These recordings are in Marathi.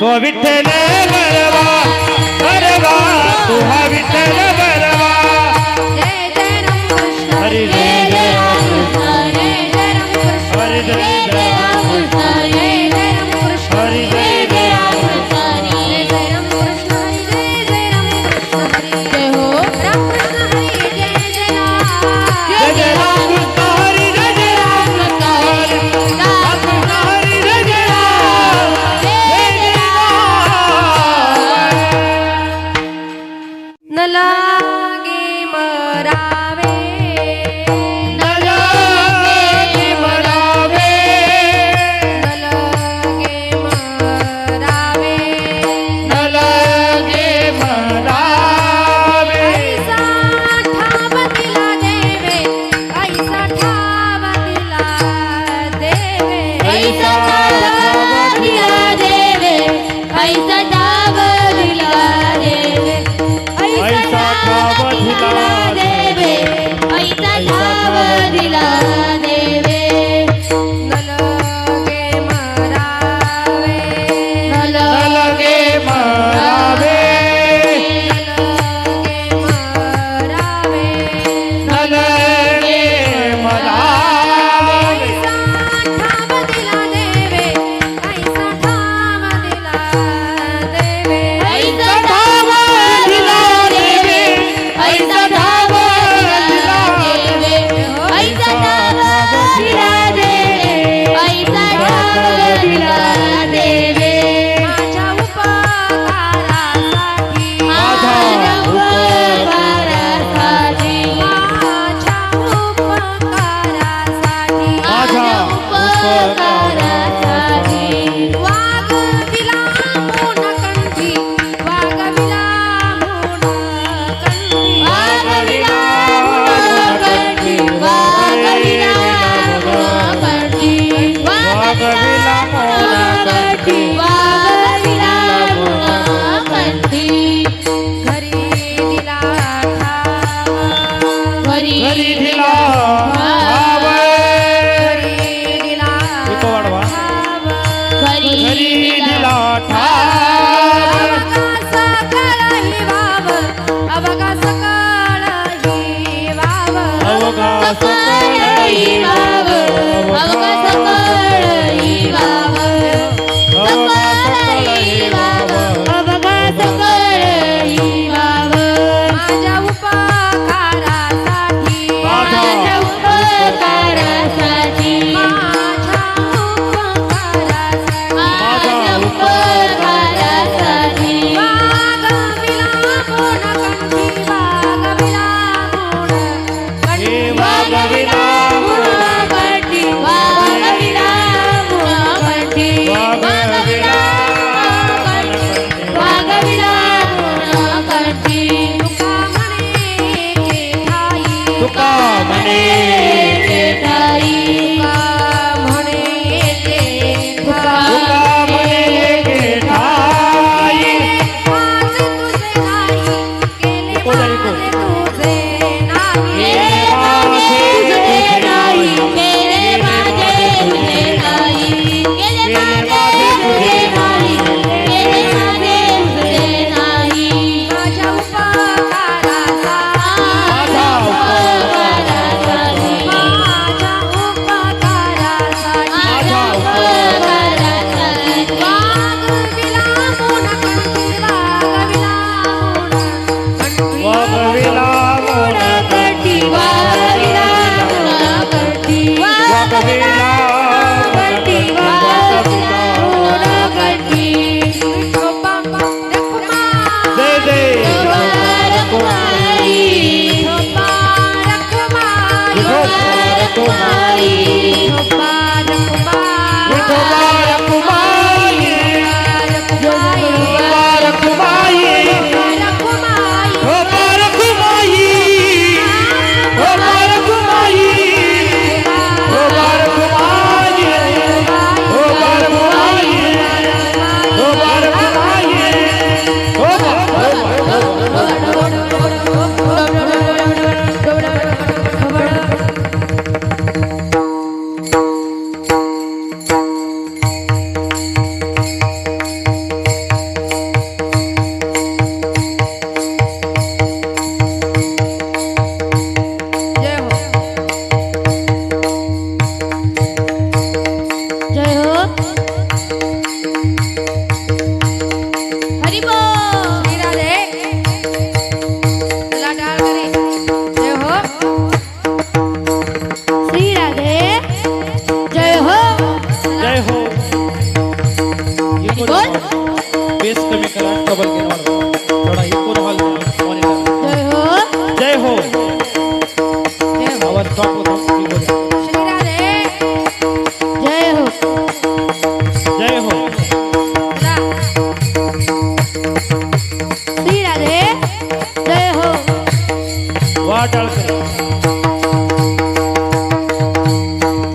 तो विठ्ठल बरवा बरवा तू हा विठ्ठल बरवा जय जय राम कृष्ण हरी जय जय जय राम कृष्ण कृष्ण जय जय राम कृष्ण हरी जय जय जय राम कृष्ण हरी जय जय राम कृष्ण जय जय राम कृष्ण जय जय राम कृष्ण हरी जय हो राम कृष्ण हरी जय जय राम जय जय राम कृष्ण हरी जय जय राम कृष्ण हरी राम कृष्ण हरी जय जय राम जय जय राम बेस कमी करा, डबल गेन वाढवा. थोडा इको हॉल मॉनिटर. जय हो जय हो. जय हो आवाज ड्रॉप होतो कीबोर्ड. श्री राधे जय हो जय हो. रा. श्री राधे जय हो वाटाळकर.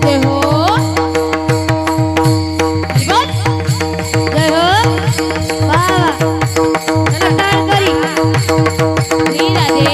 जय हो हरिबोल. जय हो वा वा चला टाळ करी. श्री राधे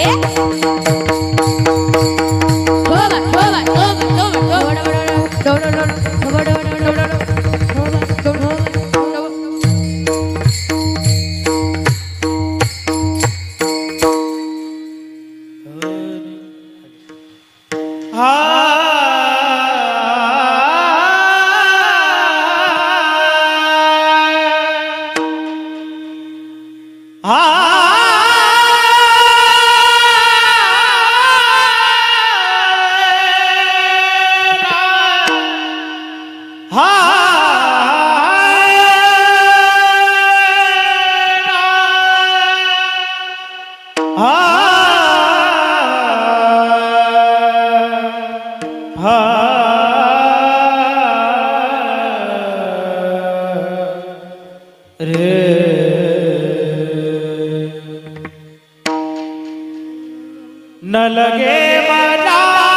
न लगे मनावे,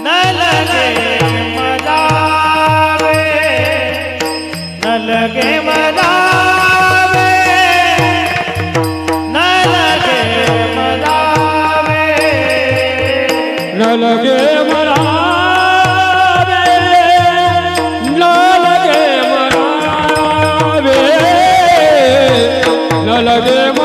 न लगे मनावे, न लगे मनावे, न लगे मनावे, न लगे मनावे, न लगे मनावे,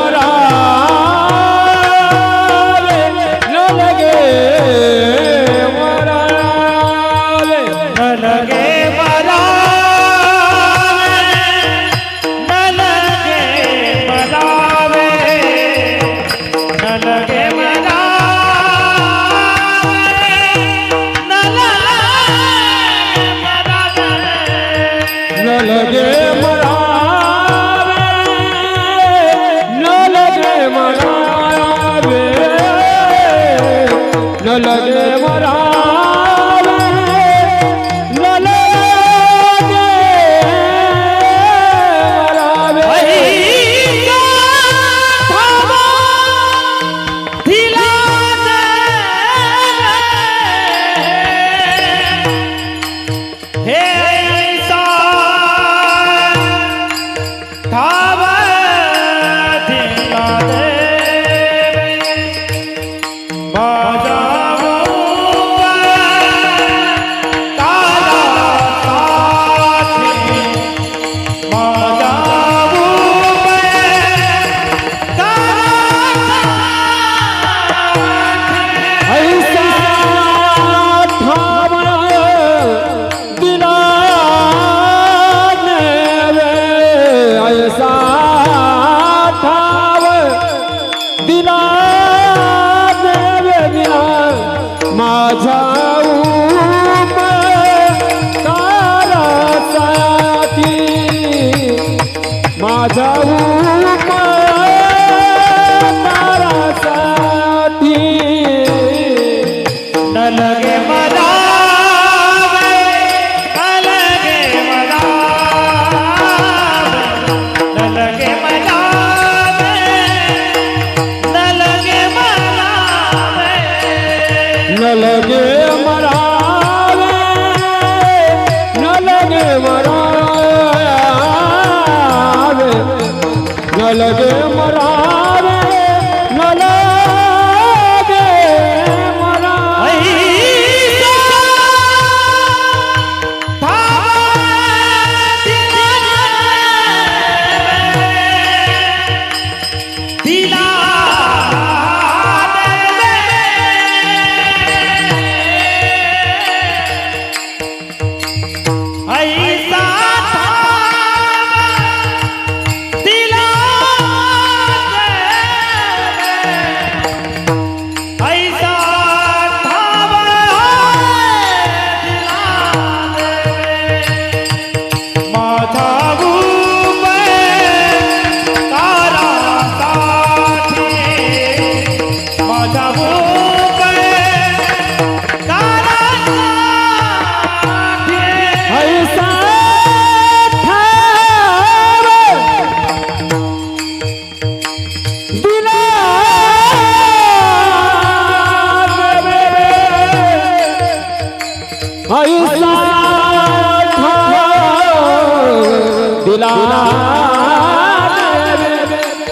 न लगे तुला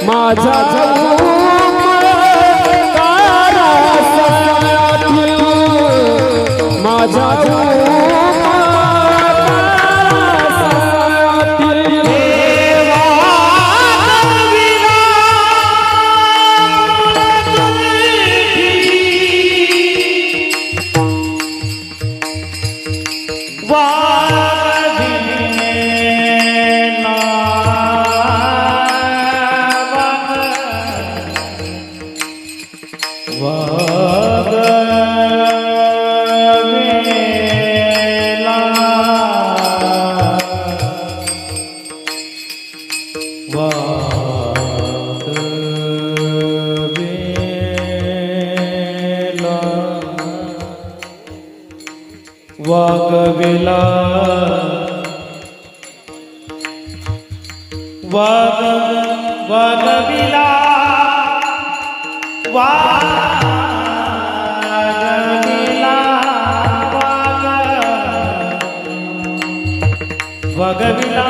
माझा माझा वागविला वागविला वागविला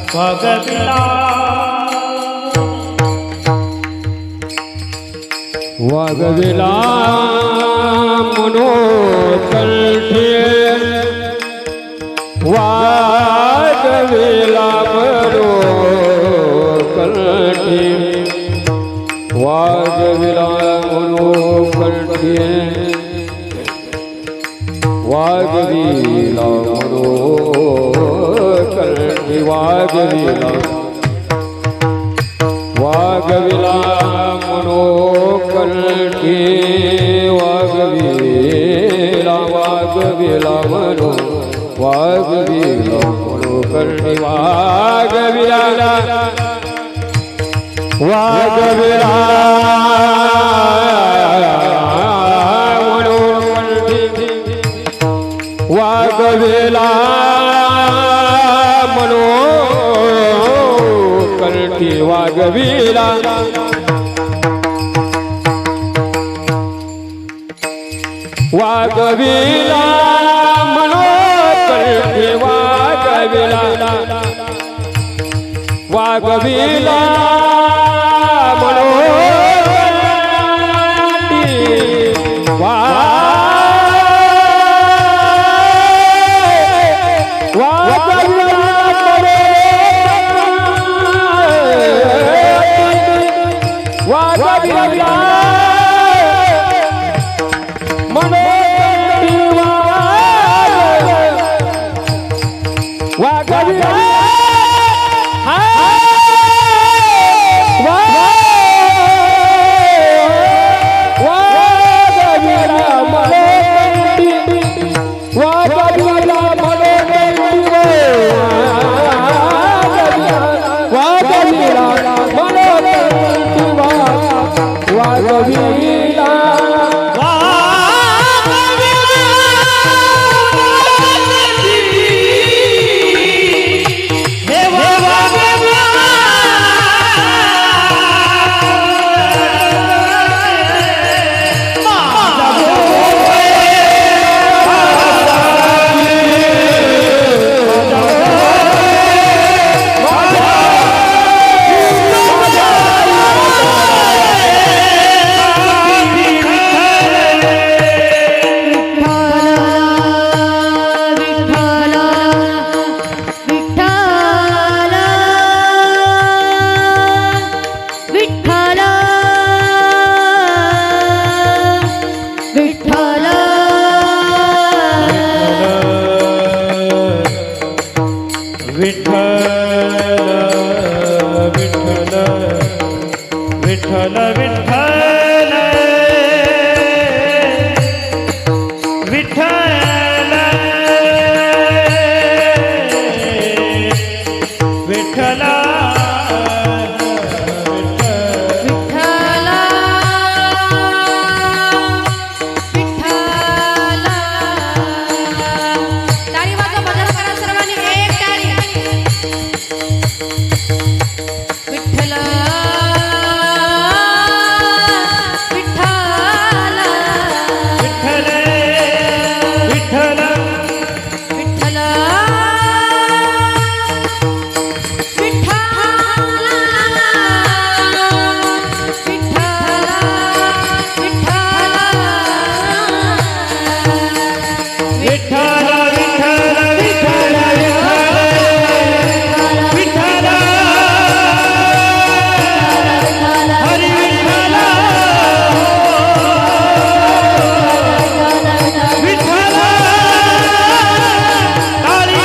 वागविला वागविला मनोकंठे वागविला मनोकंठे वागविला मनोकंठे वागविला मनोकंठे वागविला वागविला मनोकंठे वागविला वागविला मनो वागविला मनोकंठे वागविला वागविला मनोकंठे वागविला मनोकंठे वागविला वागविला मनोकंठे वागविला वागविला मनोकंठे वागविला वागविला विठ्ठल विठ्ठल विठ्ठल विठ्ठल विठ्ठल विठ्ठला विठ्ठला टाळी वाजवा भजन करा सर्वांनी एक टाळी विठ्ठला विठ्ठला विठ्ठल विठ्ठल विठ्ठला विठ्ठल विठ्ठल विठ्ठल विठ्ठल हरी विठ्ठल विठ्ठल हरी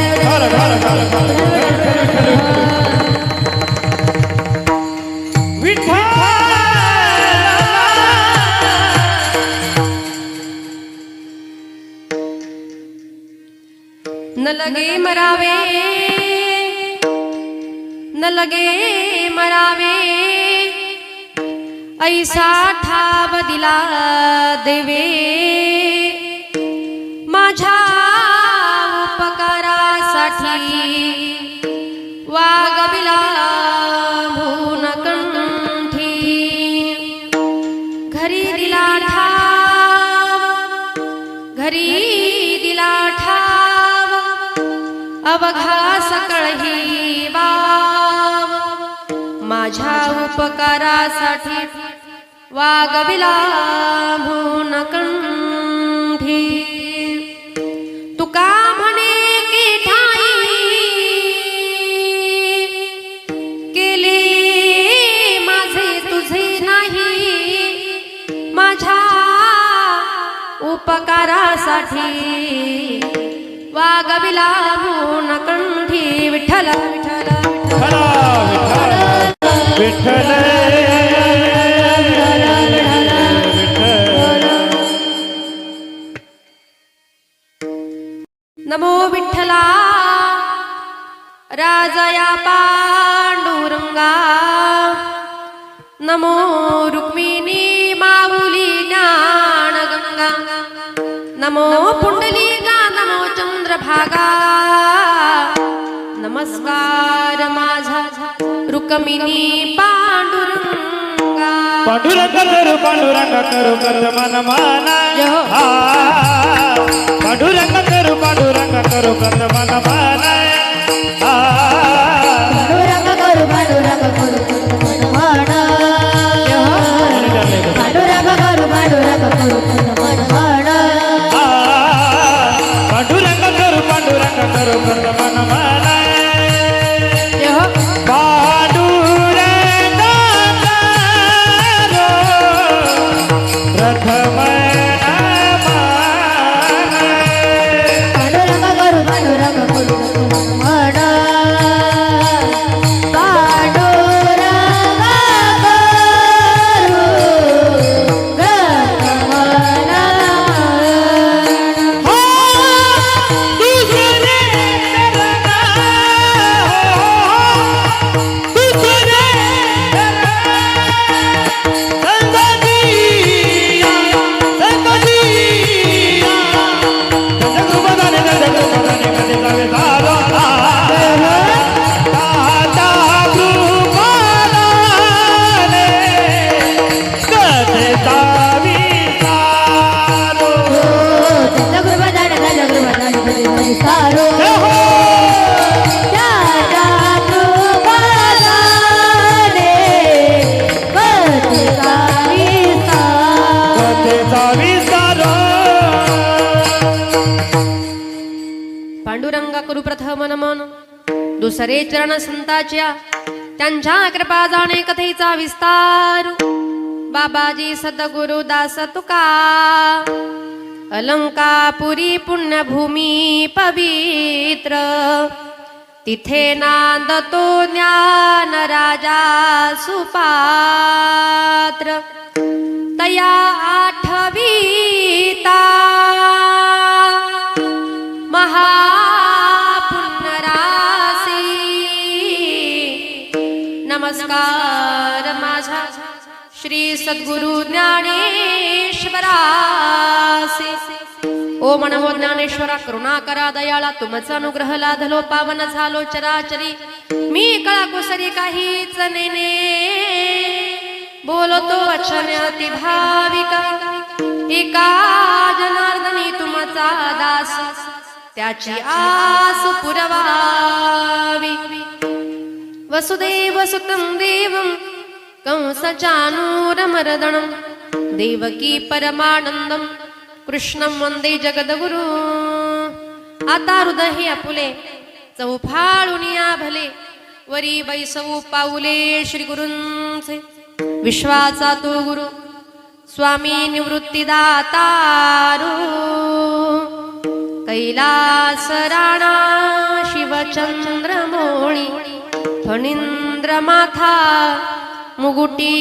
विठ्ठल वंदना विठ्ठल न लगे मरावे न लगे मरावे ऐसा ठाव दिला देवे माझ्या उपकारासाठी वागविला भून कंठी घरी दिला ठाव घरी दिला ठाव अवघा सकळही वाव माझ्या उपकारासाठी वागविला भून कंठी तुका म्हणे की ठाई केले माझे तुझे नाही माझ्या उपकारासाठी वागविला भून कंठी विठ्ठल विठ्ठल विठ्ठल नमो विठ्ठला राजया पांडुरंगा नमो रुक्मिणी माऊली ज्ञानगंगा नमो पुंडलिका नमो चंद्रभागा नमस्कार माझा रुक्मिणी पांडुरंगा पांडुरंग करू पांडुरंग करू कत मन माना पांडुरंग करू पांडुरंग करू कत मन माना पांडुरंग करू पांडुरंग करू मन म्हणा पांडुरंग करू पांडुरंग करू मन म्हणा पांडुरंग करू पांडुरंग करू कत मन माना पांडुरंग प्रथम पांडुरंग करू पांडुरंग करू पांडुरंगा करू प्रथम नमन दुसरे चरण संताच्या त्यांच्या कृपा जाणे कथेचा विस्तार बाबाजी सद्गुरु दास तुका अलंकापुरी पुण्यभूमी पवित्र तिथे नांदतो ज्ञान राजा सुपात्र तया आठवीता महापुण्यरासी नमस्कार माझा श्री सद्गुरु ज्ञानेश्वरासी ओम नमो ज्ञानेश्वरा करुणा करा दयाळा तुमचा अनुग्रह लाधलो पावन झालो चराचरी मी कळा कुसरी काहीच नेने बोलतो वचन अति भाविका एका जनार्दनी तुमचा दास त्याची आस पुरवावी वसुदेव सुतं देवं कंसचानूरमर्दनं देवकी परमानंदं कृष्णं वंदे जगद्गुरु आता हृदय आपुले चौफाळुनिया भले वरी बैसवू पाऊले श्री गुरूंचे विश्वाचा तो गुरु स्वामी निवृत्तीदातारू कैलास राणा शिवचंद्र मोळी फणींद्र माथा मुगुटी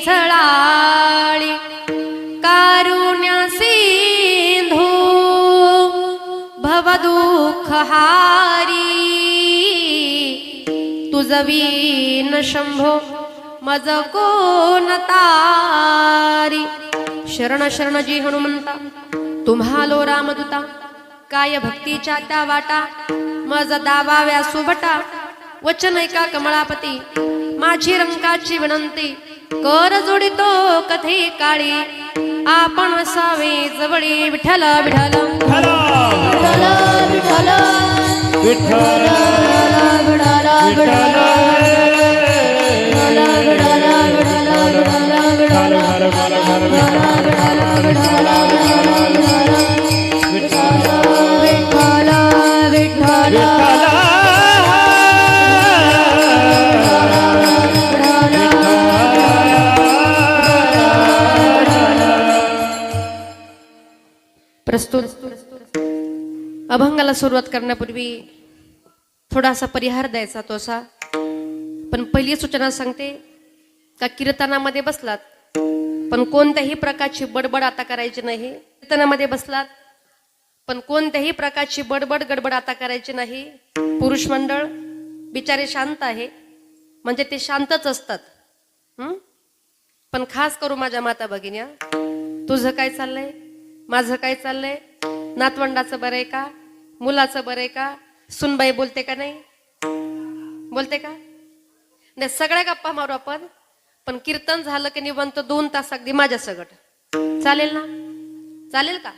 झळाळी कारुण्य सिंधू भवदुःख हारी तुझवीन शंभो मज कोण तारी शरण शरण जी हनुमंता तुम्हालो रामदूता काय भक्तीच्या त्या वाटा मज दावा व्यासुभटा वचन ऐका कमळापती माझी रंकाची विनंती कर जोडितो कथे काळी आपण असावे जवळी विठ्ठल विठ्ठल विठ्ठल विठ्ठल विठ्ठल विठ्ठल प्रस्तुत अभंगाला सुरुवात करण्यापूर्वी थोडासा परिहार द्यायचा तो असा पण पहिली सूचना सांगते का कीर्तनामध्ये बसलात पण कोणत्याही प्रकारची बडबड आता करायची नाही कीर्तनामध्ये बसलात पण कोणत्याही प्रकारची बडबड गडबड आता करायची नाही पुरुष मंडळ बिचारे शांत आहे म्हणजे ते शांतच असतात पण खास करू माझ्या माता भगिन्या तुझं काय चाललंय माझं काय चाललंय नातवंडाचं बरं आहे का मुलाचं बरं आहे का सुनबाई बोलते का नाही बोलते का नाही सगळ्या गप्पा मारू आपण पण कीर्तन झालं की निवंत 2 तास अगदी माझ्या सगट चालेल ना चालेल का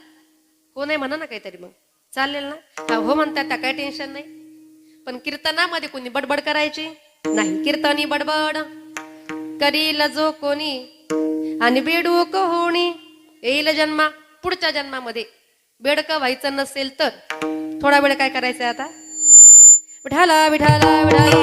हो नाही म्हणा ना काहीतरी मग चालेल ना हो म्हणतात त्या काही टेन्शन नाही पण कीर्तनामध्ये कोणी बडबड करायची नाही कीर्तनी बडबड करील जो कोणी आणि बेडूक होणी येईल जन्मा पुढच्या जन्मामध्ये बेडकं व्हायचं नसेल तर थोडा वेळ काय करायचं आता विठाला विठाला विठाला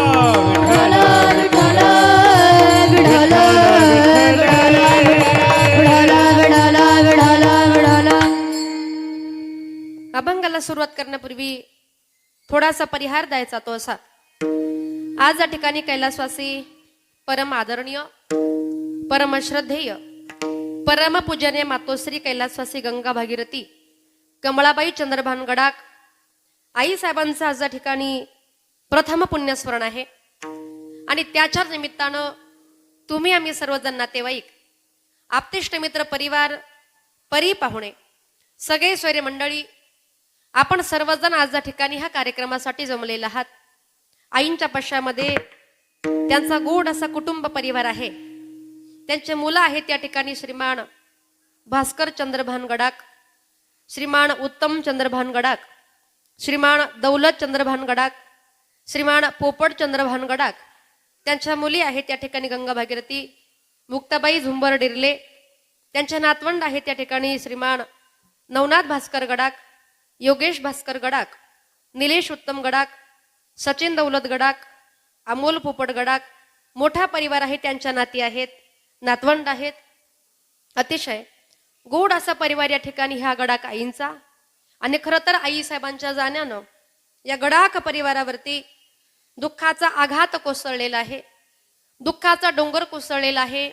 अभंगाला सुरुवात करण्यापूर्वी थोडासा परिहार द्यायचा तो असा आज या ठिकाणी कैलासवासी परम आदरणीय परम श्रद्धेय परम पूजनीय मातोश्री कैलासवासी गंगा भागीरथी कमळाबाई चंद्रभान गडाख आई साहेबांचं आज या ठिकाणी प्रथम पुण्यस्मरण आहे आणि त्याच्याच निमित्तानं तुम्ही आम्ही सर्वजण नातेवाईक आप्तेष्ट मित्र परिवार परी पाहुणे सगळे स्वैर्य मंडळी आपण सर्वजण आज या ठिकाणी ह्या कार्यक्रमासाठी जमलेला आहात आईंच्या पश्चामध्ये त्यांचा गोड असा कुटुंब परिवार आहे त्यांचे मुलं आहेत त्या ठिकाणी श्रीमान भास्कर चंद्रभान गडाख श्रीमान उत्तम चंद्रभान गडाख श्रीमान दौलत चंद्रभान गडाख श्रीमान पोपट चंद्रभान गडाख त्यांच्या मुली आहेत त्या ठिकाणी गंगा भागीरथी मुक्ताबाई झुंबर डिरले त्यांच्या नातवंड आहेत त्या ठिकाणी श्रीमान नवनाथ भास्कर गडाक, योगेश भास्कर गडाक, निलेश उत्तम गडाक, सचिन दौलत गडाक, अमोल पोपट गडाक. मोठा परिवार आहे, त्यांच्या नाती आहेत, नातवंड आहेत. अतिशय गोड असा परिवार या ठिकाणी ह्या गडाक आईंचा. आणि खरं तर आई साहेबांच्या जाण्यानं या गडाक परिवारावरती दुःखाचा आघात कोसळलेला आहे, दुःखाचा डोंगर कोसळलेला आहे.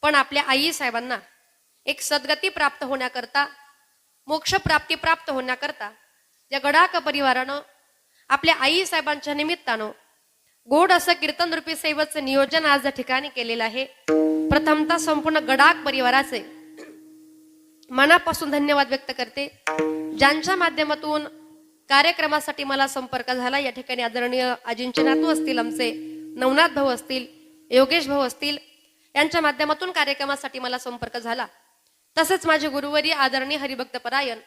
पण आपल्या आई साहेबांना एक सद्गती प्राप्त होण्याकरता, मोक्ष प्राप्ती प्राप्त होण्याकरता या गडाक परिवारानं आपल्या आई साहेबांच्या निमित्तानं गोड असं कीर्तन रूपी सेवेचं नियोजन आज या ठिकाणी केलेलं आहे. प्रथमतः संपूर्ण गडाक परिवाराचे मनापासून धन्यवाद व्यक्त करते. ज्यांच्या माध्यमातून कार्यक्रमासाठी मला संपर्क झाला, या ठिकाणी आदरणीय आजींचे नातू असतील, आमचे नवनाथ भाऊ असतील, योगेश भाऊ असतील, यांच्या माध्यमातून कार्यक्रमासाठी मला संपर्क झाला. तसेच माझे गुरुवर्य आदरणीय हरिभक्त परायण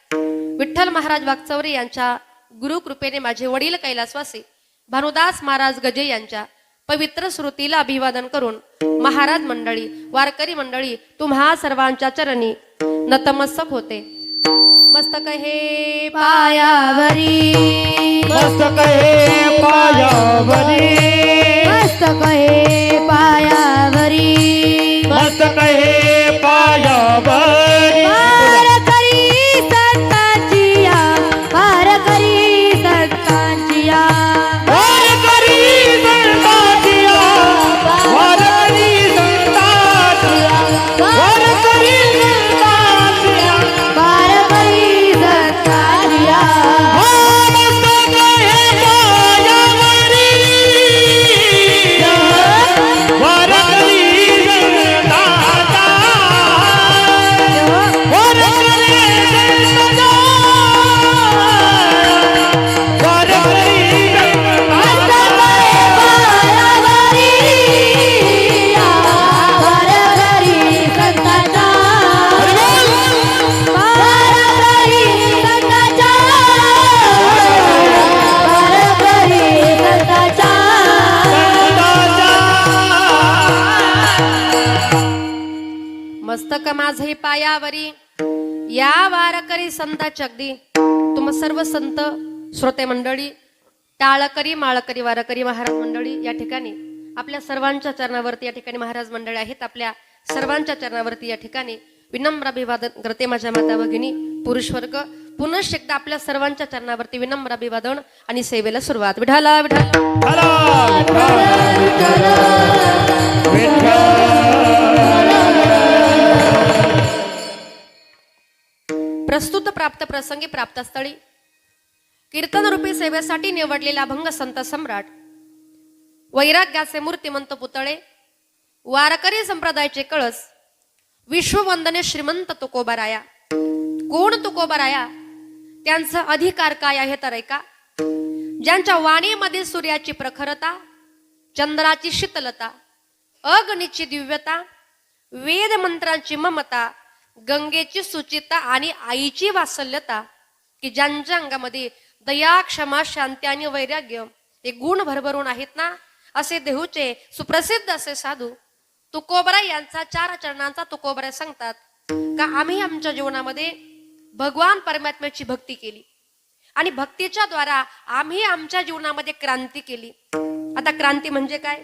विठ्ठल महाराज वागचौरे यांच्या गुरुकृपेने माझे वडील कैलासवासी भानुदास महाराज गजे यांच्या पवित्र स्मृतीला अभिवादन करून महाराज मंडळी, वारकरी मंडळी तुम्हा सर्वांच्या चरणी नतमस्तक होते. मस्तक हे पायावरी मस्तक हे पायावरी, मस्तक हे पायावरी मस्तक हे पायावरी. वारकरी संतांचिया, वारकरी संतांचिया, वारकरी संतांचिया, वारकरी संतांचिया, वारकरी संतांचिया. वारकरी संतांचिया. मस्तक हे पायावरी, वारकरी संतांचा, वारकरी संतांचा, वारकरी संतांचा. वारकरी संतांचा, वारकरी संतांचा, वारकरी संतांचा. मस्तक माझे पायावरी या वारकरी संतांच्या अगदी तुम सर्व संत श्रोते मंडळी, टाळकरी, माळकरी, वारकरी महाराज मंडळी या ठिकाणी आपल्या सर्वांच्या चरणावरती या ठिकाणी महाराज मंडळी आहेत. आपल्या सर्वांच्या चरणावरती या ठिकाणी विनम्र अभिवादन करते माझ्या माता भगिनी पुरुष वर्ग. पुनश्च एकदा आपल्या सर्वांच्या चरणावरती विनम्र अभिवादन आणि सेवेला सुरुवात. विठाला विठाला. प्रस्तुत प्राप्त प्रसंगी प्राप्तस्थळी कीर्तन रूपी सेवेसाठी निवडलेला अभंग संत सम्राट वैराग्याचे मूर्तिमंत पुतळे वारकरी संप्रदायाचे कळस विश्ववंदने श्रीमंत तुकोबाराया. कोण तुकोबाराया? त्यांचा अधिकार काय आहे तर ऐका. ज्यांच्या वाणीमध्ये सूर्याची प्रखरता, चंद्राची शीतलता, अग्नीची दिव्यता, वेद मंत्रांची ममता, गंगेची सुचिता आणि आईची वात्सल्यता, की ज्यांच्या अंगामध्ये दया, क्षमा, शांती आणि वैराग्य हे गुण भरभरून आहेत ना, असे देहूचे सुप्रसिद्ध असे साधू तुकोबराय यांचा 4 चरणांचा तुकोबराय सांगतात का आम्ही आमच्या जीवनामध्ये भगवान परमात्म्याची भक्ती केली आणि भक्तीच्या द्वारा आम्ही आमच्या जीवनामध्ये क्रांती केली. आता क्रांती म्हणजे काय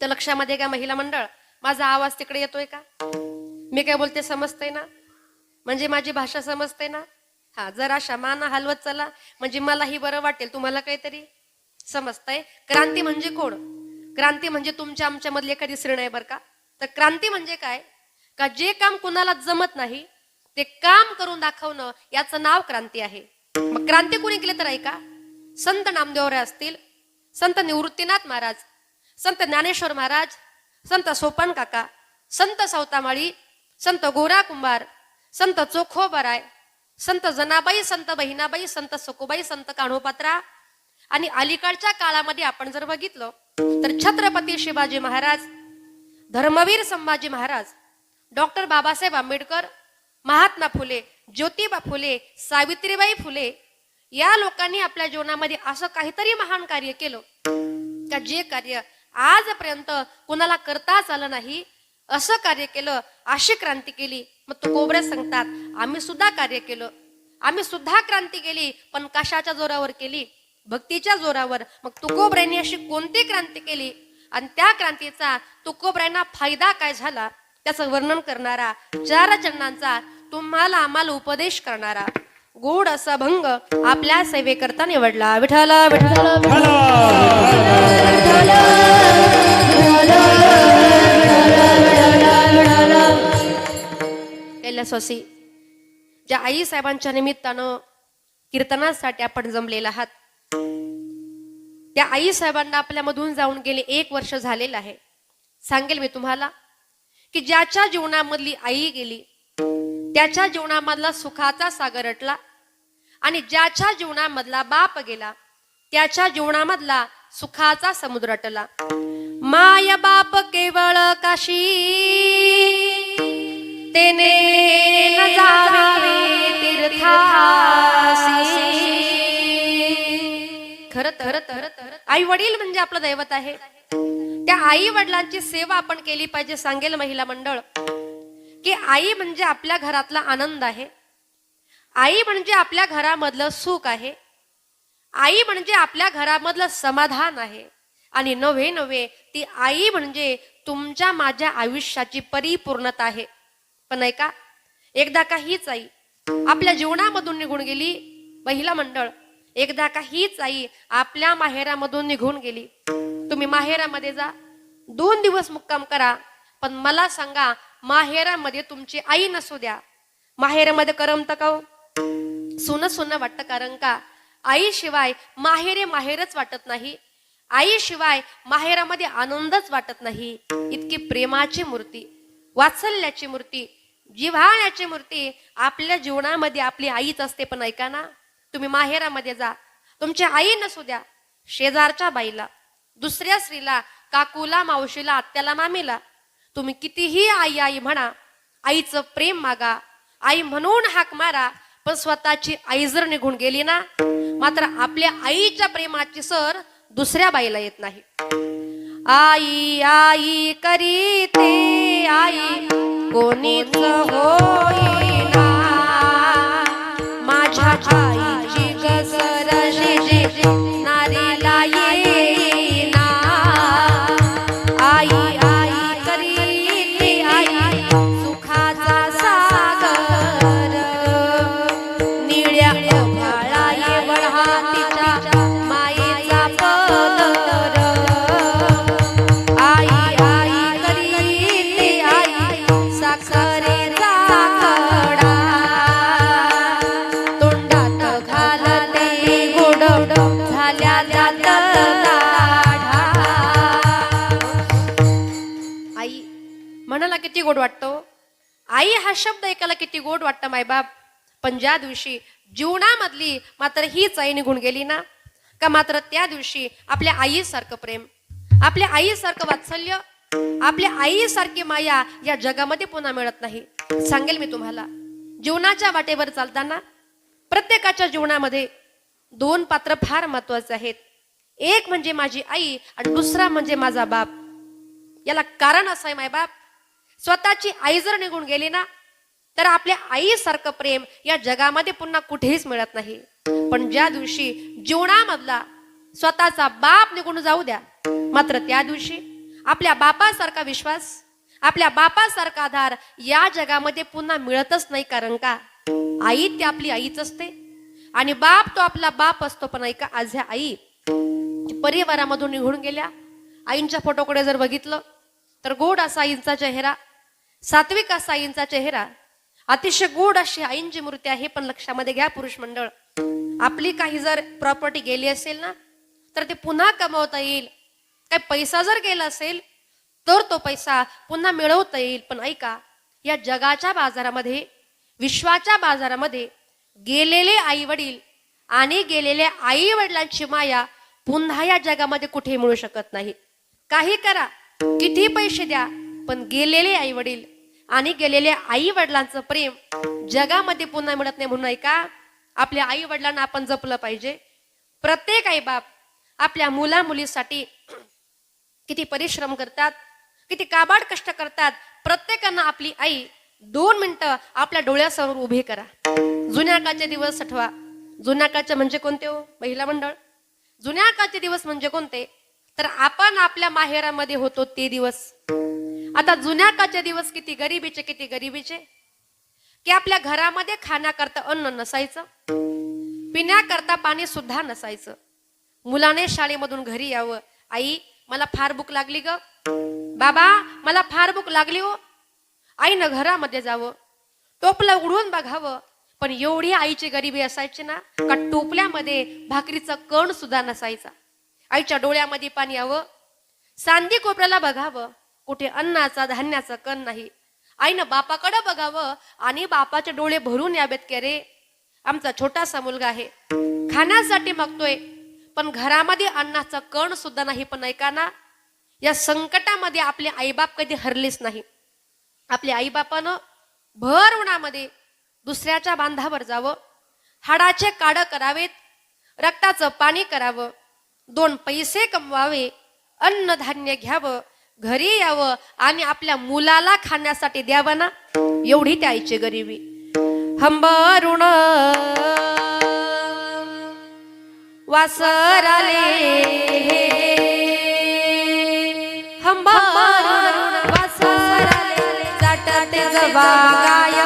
तर लक्षामध्ये का महिला मंडळ, माझा आवाज तिकडे येतोय का? मी काय बोलते समजते ना? म्हणजे माझी भाषा समजते ना? हा, जरा क्षमाना हलवत चला म्हणजे मलाही बरं वाटेल, तुम्हाला काहीतरी समजतंय. क्रांती म्हणजे कोण? क्रांती म्हणजे तुमच्या आमच्या मधली एखादी श्रेणी आहे बरं का. तर क्रांती म्हणजे काय का जे काम कुणाला जमत नाही ते काम करून दाखवणं, याचं नाव क्रांती आहे. मग क्रांती कोणी केली तर ऐका. संत नामदेवराय असतील, संत निवृत्तीनाथ महाराज, संत ज्ञानेश्वर महाराज, संत सोपन काका, संत सावतामाळी, संत गोरा कुंभार, संत चोखोबराय, संत जनाबाई, संत बहिणाबाई, संत सकुबाई, संत कान्होपात्रा. आणि अलीकडच्या काळामध्ये आपण जर बघितलं तर छत्रपती शिवाजी महाराज, धर्मवीर संभाजी महाराज, डॉक्टर बाबासाहेब आंबेडकर, महात्मा फुले, ज्योतिबा फुले, सावित्रीबाई फुले या लोकांनी आपल्या जीवनामध्ये असं काहीतरी महान कार्य केलं का जे कार्य आजपर्यंत कुणाला करताच आलं नाही. असं कार्य केलं अशी क्रांती केली. मग तुकोबऱ्या सांगतात आम्ही सुद्धा कार्य केलं, आम्ही सुद्धा क्रांती केली, पण कशाच्या जोरावर केली? भक्तीच्या जोरावर. मग तुकोबऱ्यांनी अशी कोणती क्रांती केली आणि त्या क्रांतीचा तुकोबऱ्यांना फायदा काय झाला त्याचं वर्णन करणारा 4 चरणांचा तुम्हाला आम्हाला उपदेश करणारा गोड असा भंग आपल्या सेवेकरता निवडला. विठ्ठल विठ्ठल कैलासवासी, ज्या आई साहेबांच्या निमित्तानं कीर्तनासाठी आपण जमलेला आहात, त्या आई साहेबांना आपल्यामधून जाऊन गेले 1 वर्ष झालेलं आहे. सांगेल मी तुम्हाला की ज्याच्या जीवनामधली आई गेली त्याच्या जीवनामधला सुखाचा सागर अटला, आणि ज्याच्या जीवनामधला बाप गेला त्याच्या जीवनामधला सुखाचा समुद्र अटला. माय बाप केवळ काशी तेने न जावे तीर्थासी. खरं आई वडील म्हणजे आपलं दैवत आहे. त्या आई वडिलांची सेवा आपण केली पाहिजे. सांगेल महिला मंडळ की आई म्हणजे आपल्या घरातला आनंद आहे, आई म्हणजे आपल्या घरामधलं सुख आहे, आई म्हणजे आपल्या घरामधलं समाधान आहे, आणि नव्हे ती आई म्हणजे तुमच्या माझ्या आयुष्याची परिपूर्णता आहे. पण ऐका, एकदा का हीच आई आपल्या जीवनामधून निघून गेली, महिला मंडळ, एकदा का हीच आई आपल्या माहेरामधून निघून गेली. तुम्ही माहेरामध्ये जा, 2 दिवस मुक्काम करा, पण मला सांगा माहेरामध्ये तुमची आई नसू द्या, माहेरामध्ये करमत का हो? सुन वाटतं. कारण का आईशिवाय माहेरच वाटत नाही, आईशिवाय माहेरामध्ये आनंदच वाटत नाही. इतकी प्रेमाची मूर्ती, वात्सल्याची मूर्ती, जिव्हाळ्याची मूर्ती आपल्या जीवनामध्ये आपली आईच असते. पण ऐका ना, तुम्ही माहेरामध्ये जा, तुमची आई नसू द्या, शेजारच्या बाईला, दुसऱ्या स्त्रीला, काकूला, मावशीला, आत्याला, मामीला तुम्ही कितीही आई आई म्हणा, आईचं प्रेम मागा, आई म्हणून हाक मारा, पण स्वतःची आई जर निघून गेली ना, मात्र आपल्या आईच्या प्रेमाची सर दुसऱ्या बाईला येत नाही. आई आई करीते आई कोणीच होईना, माझ्या आईची गसर नारीला येईना. आई आई करीते आई सुखाचा सागर, निळ्या ओभाळा येवळ हातीच्या मायेचा पदर. आई आई करीते आई साखरेचा खडा, तोंडात घालते गोड झाल्या जात लाढा. आई म्हणाला किती गोड वाटतो, आई हा शब्द ऐकायला किती गोड वाटतं मायबाप. पण ज्या दिवशी जीवनामधली मात्र हीच आई निघून गेली ना, का मात्र त्या दिवशी आपल्या आईसारखं प्रेम, आपल्या आईसारखं वात्सल्य, आपल्या आईसारखी माया या जगामध्ये पुन्हा मिळत नाही. सांगेल मी तुम्हाला, जीवनाच्या वाटेवर चालताना प्रत्येकाच्या जीवनामध्ये 2 पात्र फार महत्वाचे आहेत. एक म्हणजे माझी आई आणि दुसरा म्हणजे माझा बाप. याला कारण असं आहे मायबाप, स्वतःची आई जर निघून गेली ना, तर आपल्या आईसारखं प्रेम या जगामध्ये पुन्हा कुठेच मिळत नाही. पण ज्या दिवशी जीवनामधला स्वतःचा बाप निघून जाऊ द्या, मात्र त्या दिवशी आपल्या बापासारखा विश्वास, आपल्या बापासारखा आधार या जगामध्ये पुन्हा मिळतच नाही. कारण का आई ती आपली आईच असते आणि बाप तो आपला बाप असतो. पण ऐका, आज ह्या आई परिवारामधून निघून गेल्या. आईंच्या फोटोकडे जर बघितलं तर गोड असा आईंचा चेहरा, सात्विक असा आईंचा चेहरा, अतिशय गोड अशी आईंची मूर्ती आहे. पण लक्षामध्ये घ्या पुरुष मंडळ, आपली काही जर प्रॉपर्टी गेली असेल ना, तर ते पुन्हा कमवता येईल. काही पैसा जर गेला असेल तर तो पैसा पुन्हा मिळवता येईल. पण ऐका, या जगाच्या बाजारामध्ये, विश्वाच्या बाजारामध्ये गेलेले आई वडील आणि गेलेल्या आई वडिलांची माया पुन्हा या जगामध्ये कुठे मिळू शकत नाही. काही करा, किती पैसे द्या, पण गेलेले आई वडील आणि गेलेल्या आई वडिलांचं प्रेम जगामध्ये पुन्हा मिळत नाही. म्हणून ऐका, आपल्या आई वडिलांना आपण जपलं पाहिजे. प्रत्येक आई बाप आपल्या मुला मुलीसाठी किती परिश्रम करतात, किती काबाड कष्ट करतात. प्रत्येकानं आपली आई 2 मिनिटं आपल्या डोळ्यासमोर उभी करा. जुन्या काळचे दिवस आठवा. जुन्या काळचे म्हणजे कोणते हो महिला मंडळ? जुन्या काळचे दिवस म्हणजे कोणते? तर आपण आपल्या माहेरामध्ये होतो ते दिवस. आता जुन्या काळचे दिवस किती गरिबीचे की आपल्या घरामध्ये खाण्याकरता अन्न नसायचं, पिण्याकरता पाणी सुद्धा नसायचं. मुलाने शाळेमधून घरी यावं, आई मला फार भूक लागली ग, बाबा मला फार भूक लागली हो. आईनं घरामध्ये जावं, टोपलं उडवून बघावं, पण एवढी आईची गरिबी असायची ना का टोपल्यामध्ये भाकरीचा कण सुद्धा नसायचा. आईच्या डोळ्यामध्ये पाणी यावं, सांदी कोपऱ्याला बघावं, कुठे अन्नाचा धान्याचा कण नाही. आईनं बापाकडे बघावं आणि बापाचे डोळे भरून यावेत की अरे आमचा छोटासा मुलगा आहे, खाण्यासाठी मागतोय, पण घरामध्ये अन्नाचा कण सुद्धा नाही. पण ऐका ना, या संकटामध्ये आपले आईबाप कधी हरलेच नाही. आपल्या आईबापानं भर उन्हामध्ये दुसऱ्याच्या बांधावर जावं, हाडाचे काढ करावेत, रक्ताचं पाणी करावं, 2 पैसे कमवावे, अन्नधान्य घ्यावं, घरी यावं आणि आपल्या मुलाला खाण्यासाठी द्यावं ना. एवढी त्या आईची गरिबी. हंबरुण वासराले, हंबरुण वासराले, चाटते जबागाय,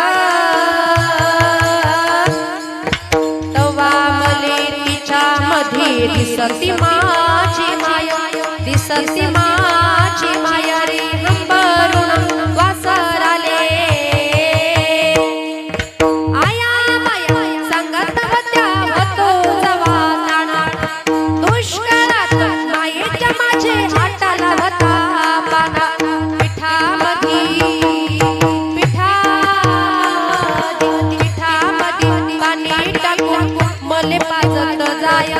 तवा मले तिच्या मध्ये दिसती माझी माया, दिसती माझी माया रे. हंबरुण वासराले, आया माया सांगत होत्या होतो जवा जाणा, दुष्काळात मायेच्या माझे हाताला होता पाना. पिठामध्ये पाणी टाकून मले पाजत जाय,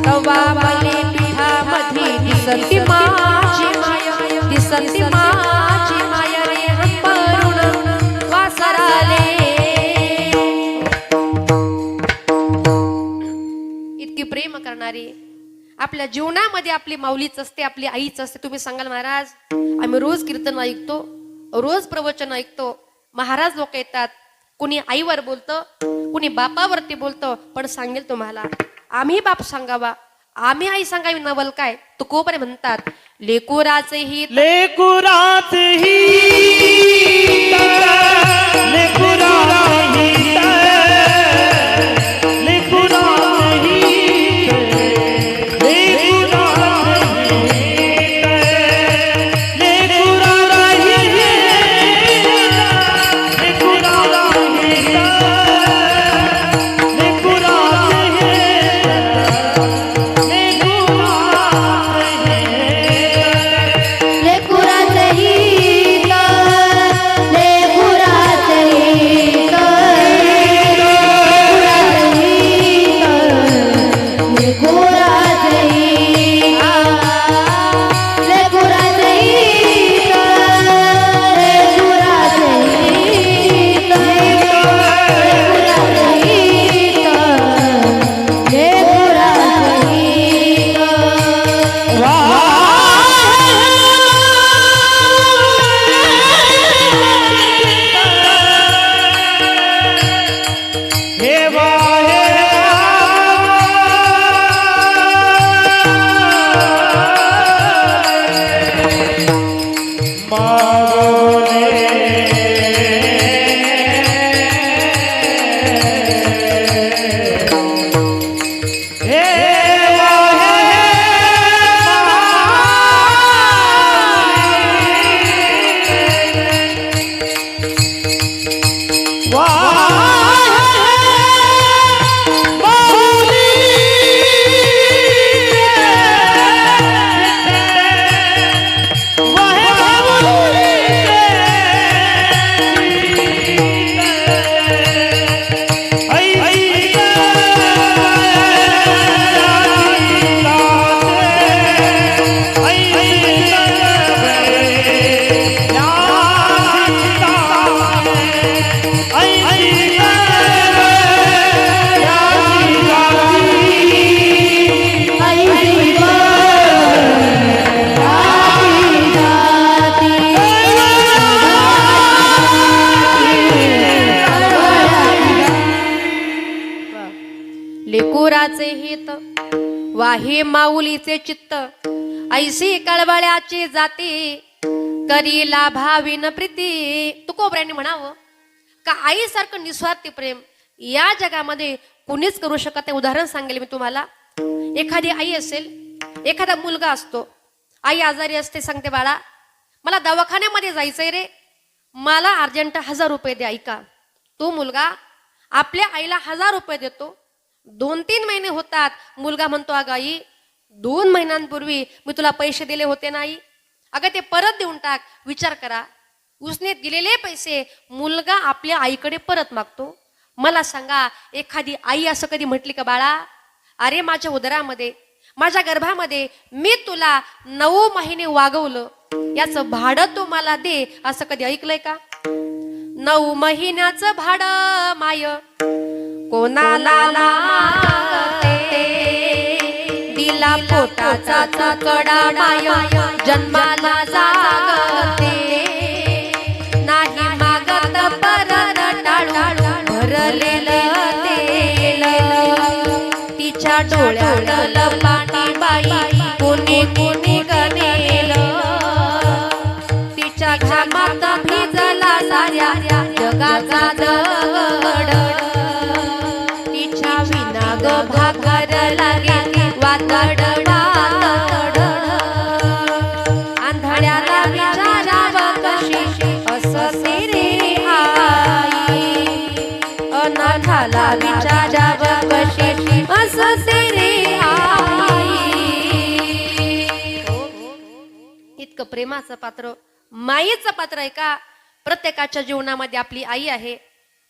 तवा मले पिठामध्ये दिसती माझी माया, दिसती माझी माया रे. हंबरुण वासराले. इतकी प्रेम करणारी आपल्या जीवनामध्ये आपली माऊलीच असते, आपली आईच असते. तुम्ही सांगाल महाराज आम्ही रोज कीर्तन ऐकतो, रोज प्रवचन ऐकतो, महाराज लोक येतात, कुणी आईवर बोलतं, कुणी बापावरती बोलतं, पण सांगेल तुम्हाला आम्ही बाप सांगावा, आम्ही आई सांगावी नवल काय. तुकोबरे म्हणतात लेकुराचे हित, लेकुराचे हित, लेकुराचे हित, लेकुराचे हित, लेकुराचे हित, लेकुराचे हित, लेकुराचे हित, लेकुराचे लेकुराचे हित, लेकुराचे हित, लेकुराचे हित, लेकुराचे हित, लेकुराचे हित, लेकुराचे हित, लेकुराचे हित. आई लेकुराचे हित वाहे माऊलीचे चित्त ऐशी कळवळ्याची जाती करीला भाविन प्रीती. तुकोबऱ्यांनी म्हणावं का आईसारखं निस्वार्थी प्रेम या जगामध्ये कुणीच करू शकत नाही. उदाहरण सांगेल मी तुम्हाला. एखादी आई असेल, एखादा मुलगा असतो, आई आजारी असते, सांगते बाळा मला दवाखान्यामध्ये जायचंय रे, मला अर्जंट 1000 रुपये दे. ऐका, तो मुलगा आपल्या आईला 1000 रुपये देतो. 2-3 महिने होतात, मुलगा म्हणतो अगं आई 2 महिन्यांपूर्वी मी तुला पैसे दिले होते ना आई, अगं ते परत देऊन टाक. विचार करा, उसने दिलेले पैसे मुलगा आपल्या आईकडे परत मागतो. मला सांगा एखादी आई असं कधी म्हटली का बाळा अरे माझ्या उदरामध्ये माझ्या गर्भामध्ये मी तुला 9 महिने वागवलं, याचं भाडं तू मला दे, असं कधी ऐकलंय का? 9 महिन्याचं भाडं माय कोणाला मागते, दिला पोटाचा तुकडा माय जन्माला जागते, नाही मागत परत टाळू भरलेलं तेल, तिच्या डोळ्यातलं पाणी बाई कोणी कोणी गनेल, तिच्या घामात भिजला साऱ्या जगाचा दगड, तिच्या विना ग भाकर लागे वातड वातड, आंधळ्याला विचारावं कशी असते रे आई, अनाथाला विचारावं कशी असते रे आई. इतकं प्रेमाचं पात्र, मायेचं पात्र आहे का? प्रत्येकाच्या जीवनामध्ये आपली आई आहे,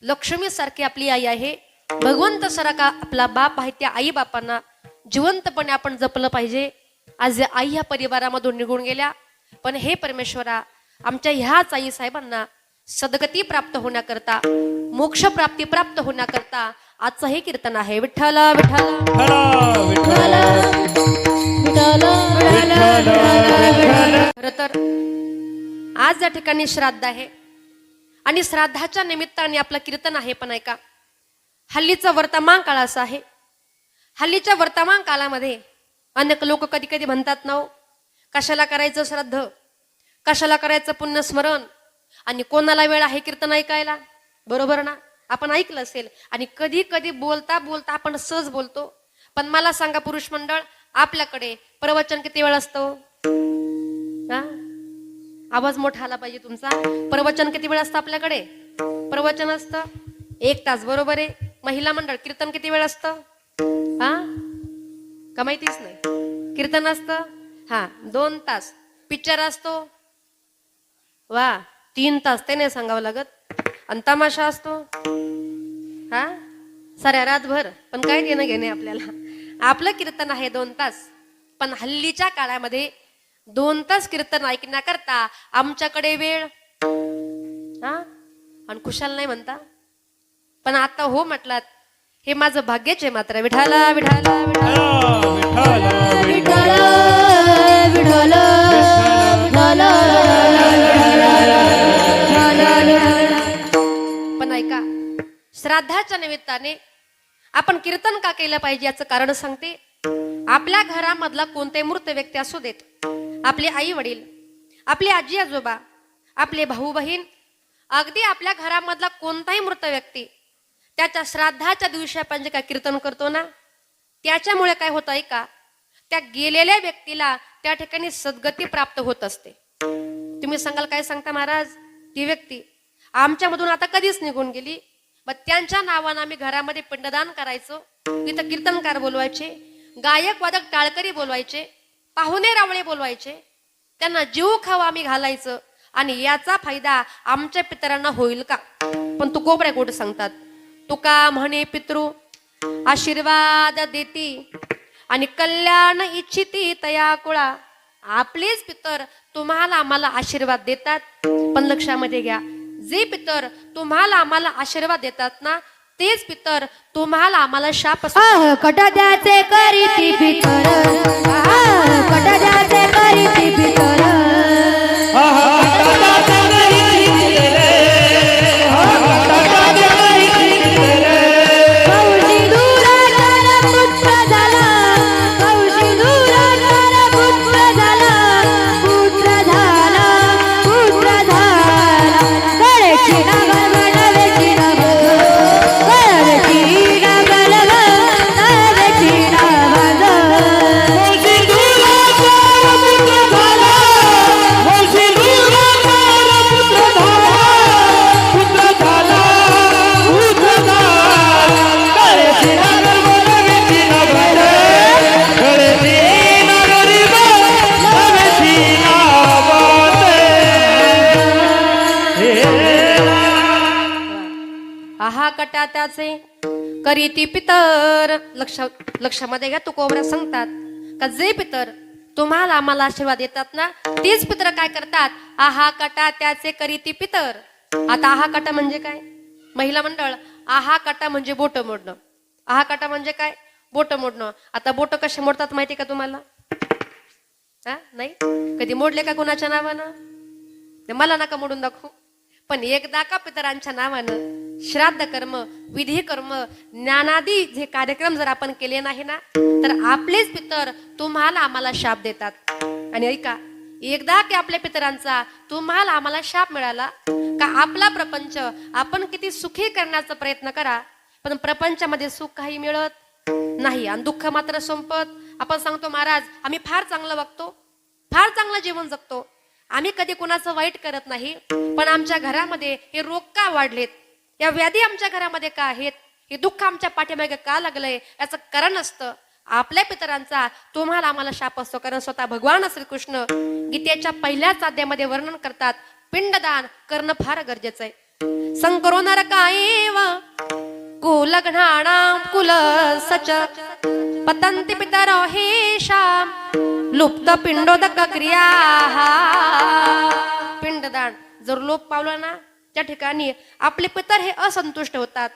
लक्ष्मी सारखी आपली आई आहे, भगवंत सारखा आपला बाप आहे. त्या आई बापांना जिवंतपणे आपण जपलं पाहिजे. आज आई ह्या परिवारामधून निघून गेल्या, पण हे परमेश्वरा आमच्या ह्याच आई साहेबांना सद्गती प्राप्त होण्याकरता, मोक्ष प्राप्ती प्राप्त होण्याकरता आजचं हे कीर्तन आहे. विठ्ठल विठ्ठल विठ्ठल खरं तर आज या ठिकाणी श्राद्ध आहे आणि श्राद्धाच्या निमित्ताने आपलं कीर्तन आहे. पण ऐका, हल्लीचा वर्तमान काळ असा आहे, हल्लीच्या वर्तमान काळामध्ये अनेक लोक कधी कधी म्हणतात ना, कशाला करायचं श्राद्ध, कशाला करायचं पुण्यस्मरण, आणि कोणाला वेळ आहे कीर्तन ऐकायला, बरोबर ना? आपण ऐकलं असेल. आणि कधी कधी बोलता बोलता आपण सहज बोलतो. पण मला सांगा पुरुष मंडळ, आपल्याकडे प्रवचन किती वेळ असतं? हा, आवाज मोठा आला पाहिजे तुमचा. प्रवचन किती वेळ असतं आपल्याकडे? प्रवचन असतं 1 तास, बरोबर आहे. महिला मंडळ कीर्तन किती वेळ असतं? हा, का माहितीच नाही? कीर्तन असतं 2 तास. पिक्चर असतो वा 3 तास, ते नाही सांगावं लागत. आणि तमाशा असतो साऱ्या रातभर. पण काय देणं घेणे आपल्याला. आपलं कीर्तन आहे 2 तास, पण हल्लीच्या काळामध्ये 2 तास कीर्तन ऐकण्याकरता आमच्याकडे वेळ आणि खुशाल नाही म्हणता. पण आता हो म्हटलात, हे माझं भाग्यच आहे मात्र. विठाला विठाला विठाला विठ्ठल विठ्ठल पण ऐका, श्राद्धाच्या निमित्ताने आपण कीर्तन का केलं पाहिजे याचं कारण सांगते. आपल्या घरामधला कोणते मृत व्यक्ती असू देत, आपले आई वडील, आपले आजी आजोबा, आपले भाऊ बहीण, अगदी आपल्या घरामधला कोणताही मृत व्यक्ती, त्याच्या श्राद्धाच्या दिवशी आपण जे काय कीर्तन करतो ना, त्याच्यामुळे काय होतं ऐका, त्या गेलेल्या व्यक्तीला त्या ठिकाणी सद्गती प्राप्त होत असते. तुम्ही सांगाल काय सांगता महाराज, ती व्यक्ती आमच्यामधून आता कधीच निघून गेली, मग त्यांच्या नावानं आम्ही घरामध्ये पिंडदान करायचो, तिथं कीर्तनकार बोलवायचे, गायक वादक टाळकरी बोलवायचे, पाहुणे रावळे बोलवायचे, त्यांना जीव खावा आम्ही घालायचं, आणि याचा फायदा आमच्या पितरांना होईल का? पण तू कोबऱ्या गोड सांगतात. तुका म्हणे पितृ आशीर्वाद देती आणि कल्याण इच्छिती तया कुळा. आपलेच पितर तुम्हाला आम्हाला आशीर्वाद देतात, पण लक्षामध्ये घ्या, जे पितर तुम्हाला आम्हाला आशीर्वाद देतात ना, तेच पितर तुम्हाला आम्हाला शाप कटाद्याचे करीती पितर, कटाद्याचे करीती पितर, कौशी दूर कर आहा कटा त्याचे करीती पितर. लक्षामध्ये घ्या, तुकोबऱ्या सांगतात का जे पितर तुम्हाला आम्हाला आशीर्वाद देतात ना, तेच पितर काय करतात, आहा कटा त्याचे करीती पितर. आता आहा कटा म्हणजे काय, महिला मंडळ, आहा कटा म्हणजे बोट मोडणं. आहा कटा म्हणजे काय, बोट मोडणं. आता बोट कसे मोडतात माहिती का तुम्हाला? नाही कधी मोडले का कुणाच्या नावानं? मला नका मोडून दाखवू, पण एकदा का पितरांच्या नावानं श्राद्ध कर्म, विधी कर्म, ज्ञानादी जे कार्यक्रम जर आपण केले नाही ना, तर आपलेच पितर तुम्हाला आम्हाला शाप देतात. आणि ऐका, एकदा की आपल्या पितरांचा तुम्हाला आम्हाला शाप मिळाला का आपला प्रपंच आपण किती सुखी करण्याचा प्रयत्न करा, पण प्रपंचामध्ये सुख काही मिळत नाही आणि दुःख मात्र संपत. आपण सांगतो महाराज आम्ही फार चांगलं वागतो, फार चांगलं जीवन जगतो, आम्ही कधी कुणाचं वाईट करत नाही, पण आमच्या घरामध्ये हे रोग का वाढलेत, या व्याधी आमच्या घरामध्ये का आहेत, हे दुःख आमच्या पाठीमागे का लागलंय, याचं कारण असतं आपल्या पितरांचा तुम्हाला आम्हाला शाप असतो. कारण स्वतः भगवान श्रीकृष्ण गीतेच्या पहिल्याच अध्यायामध्ये वर्णन करतात, पिंडदान करणं फार गरजेचं आहे. संकरो नरकाएव कुलघ्नाणां कुल सच पतंती पितरो हेषां लुप्त पिंडोदक क्रिया. पिंडदान जर लोप पावलं ना, त्या ठिकाणी आपले पितर हे असंतुष्ट होतात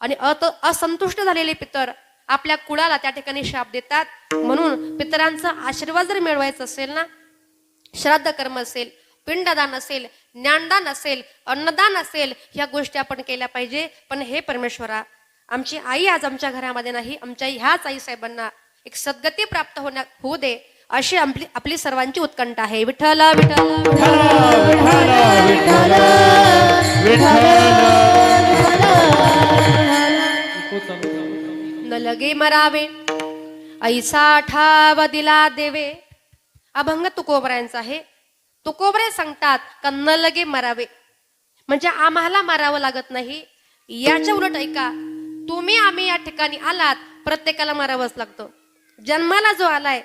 आणि असंतुष्ट झालेले पितर आपल्या कुळाला त्या ठिकाणी शाप देतात. म्हणून पितरांचा आशीर्वाद जर मिळवायचा असेल ना, श्राद्ध कर्म असेल, पिंडदान असेल, ज्ञानदान असेल, अन्नदान असेल, ह्या गोष्टी आपण केल्या पाहिजे. पण हे परमेश्वरा, आमची आई आज आमच्या घरामध्ये नाही, आमच्या ह्याच आई साहेबांना एक सद्गती प्राप्त होऊ दे, अशी आपली सर्वांची उत्कंठा आहे. विठ्ठल विठ्ठल न लगे मरावे ऐसा ठाव दिला देवे. अभंग तुकोबऱ्यांचा आहे. तुकोबरे सांगतात का न लगे मरावे म्हणजे आम्हाला मारावं लागत नाही. याच्या उलट ऐका, तुम्ही आम्ही या ठिकाणी आलात, प्रत्येकाला मारावंच लागतं. जन्माला जो आलाय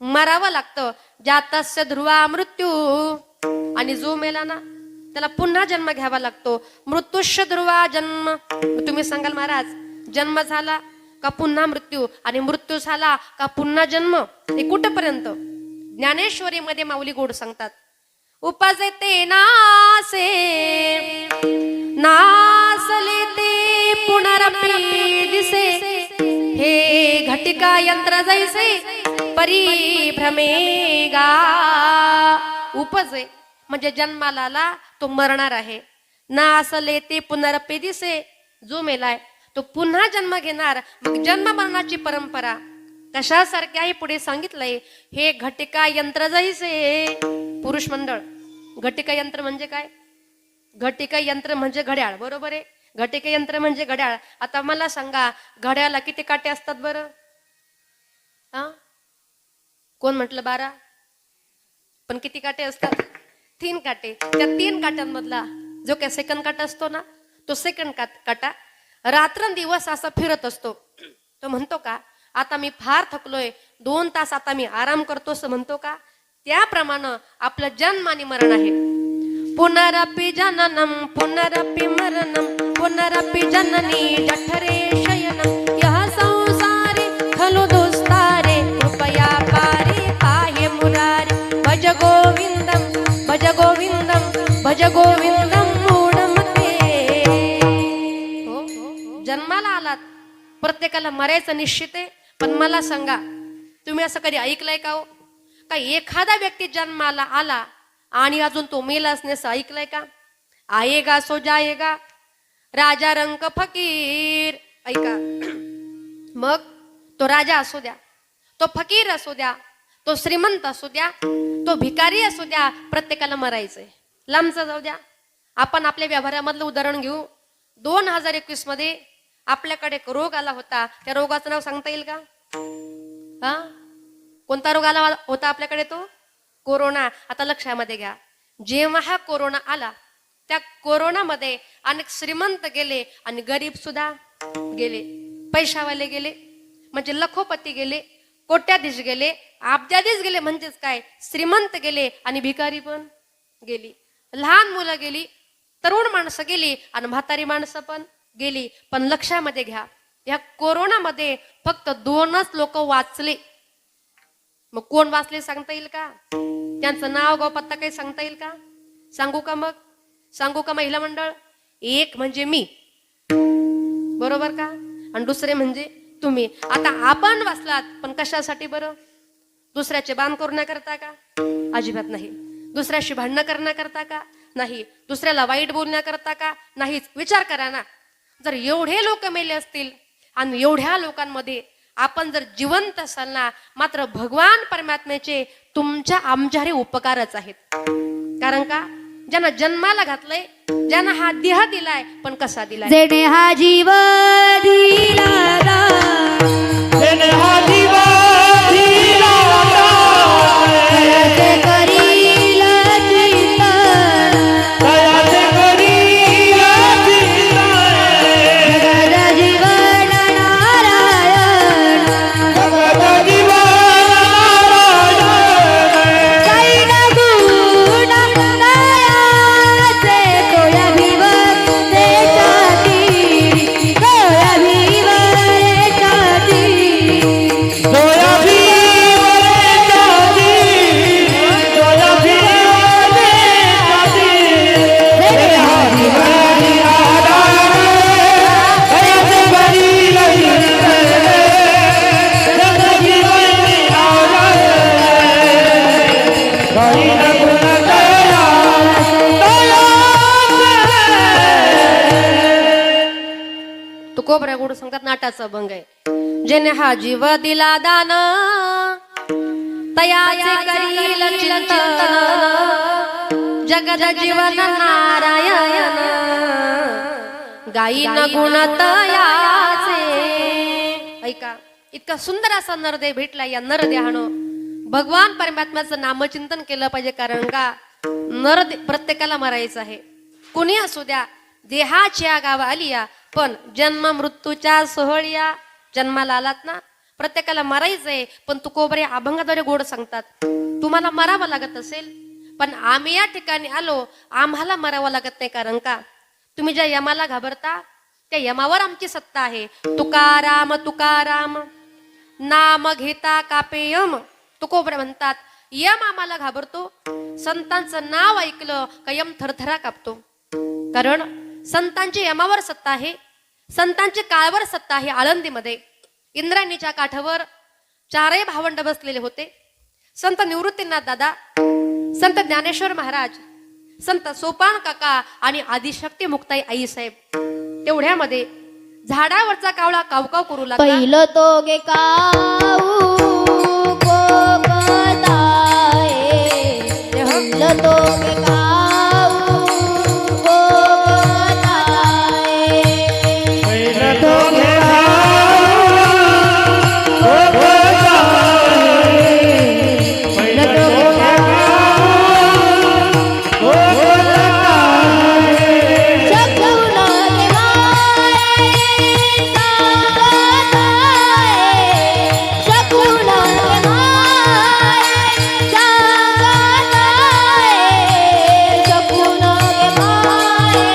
मारावं लागतं. जातस्य ध्रुवा मृत्यू, आणि जो मेला ना त्याला पुन्हा जन्म घ्यावा लागतो. मृत्यूश्य ध्रुवा जन्म. तुम्ही सांगाल महाराज जन्म झाला का पुन्हा मृत्यू, आणि मृत्यू झाला का पुन्हा जन्म, हे कुठपर्यंत? ज्ञानेश्वरी मध्ये माऊली गोड सांगतात, उपजते नासे नासले ते पुनरपी दिसे, हे घटिका यंत्र जैसे परिभ्रमेगा. उपजे म्हणजे जन्माला आला तो मरणार आहे. नासले ते पुनरपी दिसे, जो मेलाय तो पुन्हा जन्म घेणार. मग जन्म मरणाची परंपरा कशासारखी आहे पुढे सांगितलंय, हे घटिका यंत्र जैसे. पुरुष मंडळ, घटिका यंत्र म्हणजे काय? घटिका यंत्र म्हणजे घड्याळ, बरोबर आहे. घटिका यंत्र म्हणजे घड्याळ. आता मला सांगा, घड्याळाला किती काटे असतात बरं? कोण म्हटलं 12? पण किती काटे असतात? 3 काटे. त्या 3 काट्यांमधला जो काय सेकंड काटा असतो ना, तो सेकंड काटा रात्रंदिवस असा फिरत असतो. तो म्हणतो का आता मी फार थकलोय, 2 तास आता मी आराम करतो, असं म्हणतो का? त्याप्रमाणे आपलं जन्म आणि मरण आहे. पुनरपि जननम पुनरपि मरणम पुनरपि जननी जठरे शयनम, यह संसारे खलु दुस्तारे कृपया पारे पाहे मुरारे. भज गोविंदम भज गोविंदम भज गोविंदम मूढमते. हो, जन्माला आलात, प्रत्येकाला मरायचं निश्चित आहे. पण मला सांगा, तुम्ही असं कधी ऐकलंय का हो, का एखादा व्यक्ती जन्माला आला आणि अजून तो मेला असण्याचं ऐकलंय का? आएगा सो जाएगा, राजा रंक फकीर. ऐका, मग तो राजा असू द्या, तो फकीर असू द्या, तो श्रीमंत असू द्या, तो भिकारी असू द्या, प्रत्येकाला मरायचंय. लांबचं जाऊ द्या, आपण आपल्या व्यवहारामधलं उदाहरण घेऊ. 2021 मध्ये आपल्याकडे एक रोग आला होता. त्या रोगाचं नाव सांगता येईल का? कोणता रोग आला होता आपल्याकडे? तो कोरोना. आता लक्षामध्ये घ्या, जेव्हा हा कोरोना आला, त्या कोरोनामध्ये अनेक श्रीमंत गेले आणि गरीब सुद्धा गेले. पैशावाले गेले म्हणजे लखोपती गेले, कोट्याधीश गेले, अब्जाधीश गेले. म्हणजेच काय, श्रीमंत गेले आणि भिकारी पण गेली. लहान मुलं गेली, तरुण माणसं गेली आणि म्हातारी माणसं पण गेली. पण लक्षामध्ये घ्या, या कोरोनामध्ये फक्त 2च लोक वाचले. मग कोण वाचले सांगता येईल का? त्यांचं नाव गाव पत्ता काही सांगता येईल का? सांगू का महिला मंडळ? एक म्हणजे मी, बरोबर का? आणि दुसरे म्हणजे तुम्ही. आता आपण वाचलात, पण कशासाठी बरं? दुसऱ्याचे बाण करण्याकरता का? अजिबात नाही. दुसऱ्याशी भांडणं करण्याकरता का? नाही. दुसऱ्याला वाईट बोलण्याकरता का? नाहीच. विचार करा ना, जर एवढे लोक मेले असतील आणि एवढ्या लोकांमध्ये आपण जर जिवंत असाल ना, मात्र भगवान परमात्म्याचे तुमच्या आमच्याही उपकारच आहेत. कारण का? ज्यांना जन्माला घातलंय, ज्यांना हा देह दिलाय, पण कसा दिलाय? जेणे हा जीव दिला जेणे हा जीव दिला दयाचे करील चिंतन, दयाचे करील चिंतन, जगत जीवन नारायण, जगत जीवन नारायण, काही न गुण दयाचे तोया भीव देशाती, तोया भीव देशाती. जोया भीवरे जाती, जोया भीवरे जाती, जेणे हा जीव दिला दयाचे करील चिंतन, जगत जीवन नारायण, काही न गुण दया तुकोबऱ्या गोड सांगतात नाटाचा अभंग आहे. जेणे हा जीव दिला दान, तयाचे करील चिंतन, जगत जीवन नारायण, गायीन गुण तयाचे. ऐका, इतका सुंदर असा नरदेह भेटला. या नरदेहानं भगवान परमात्म्याचं नामचिंतन केलं पाहिजे. कारण का? प्रत्येकाला मरायचं आहे. कुणी असू द्या, देहाच्या गावा आली या, पण जन्म मृत्यूच्या सोहळ्या जन्माला आलात ना, प्रत्येकाला मरायचंय. पण तुकोबरे अभंगाद्वारे गोड सांगतात, तुम्हाला मरावं लागत असेल, पण आम्ही या ठिकाणी आलो, आम्हाला मरावं लागत नाही. कारण का? तुम्ही ज्या यमाला घाबरता, त्या यमावर आमची सत्ता आहे. तुकाराम तुकाराम नाम घेता कापे यम. तुकोबरे म्हणतात, यम आम्हाला घाबरतो, संतांचं नाव ऐकलं का यम थरथरा कापतो. कारण संतांची यमावर सत्ता आहे, संतांची काळवर सत्ता आहे. आळंदीमध्ये इंद्रायणीच्या काठावर 4 भावंड बसलेले होते. संत निवृत्तीनाथ दादा, संत ज्ञानेश्वर महाराज, संत सोपान काका आणि आदिशक्ती मुक्ताई आई साहेब. तेवढ्यामध्ये झाडावरचा कावळा कावकाव करू लागला. पहिलं तो गे काऊ कोकताये, पहिलं तो गे काऊ कोकताये, पहिलं तो घेता पहिलं तो घेता शकून गे माये सांगताये, शकून गे माये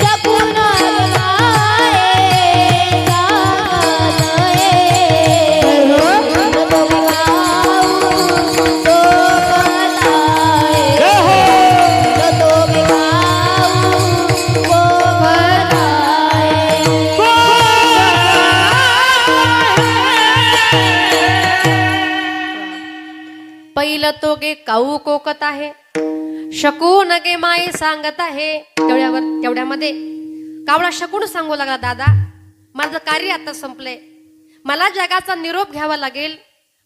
सांगताये, शकून गे माये सांगताये, शकून गे माये पहिलं तो गे काऊ कोकत आहे, शकून गे माई सांगत आहे. तेवढ्यामध्ये कावळा शकून सांगू लागला, दादा माझं कार्य आता संपलंय, मला जगाचा निरोप घ्यावा लागेल,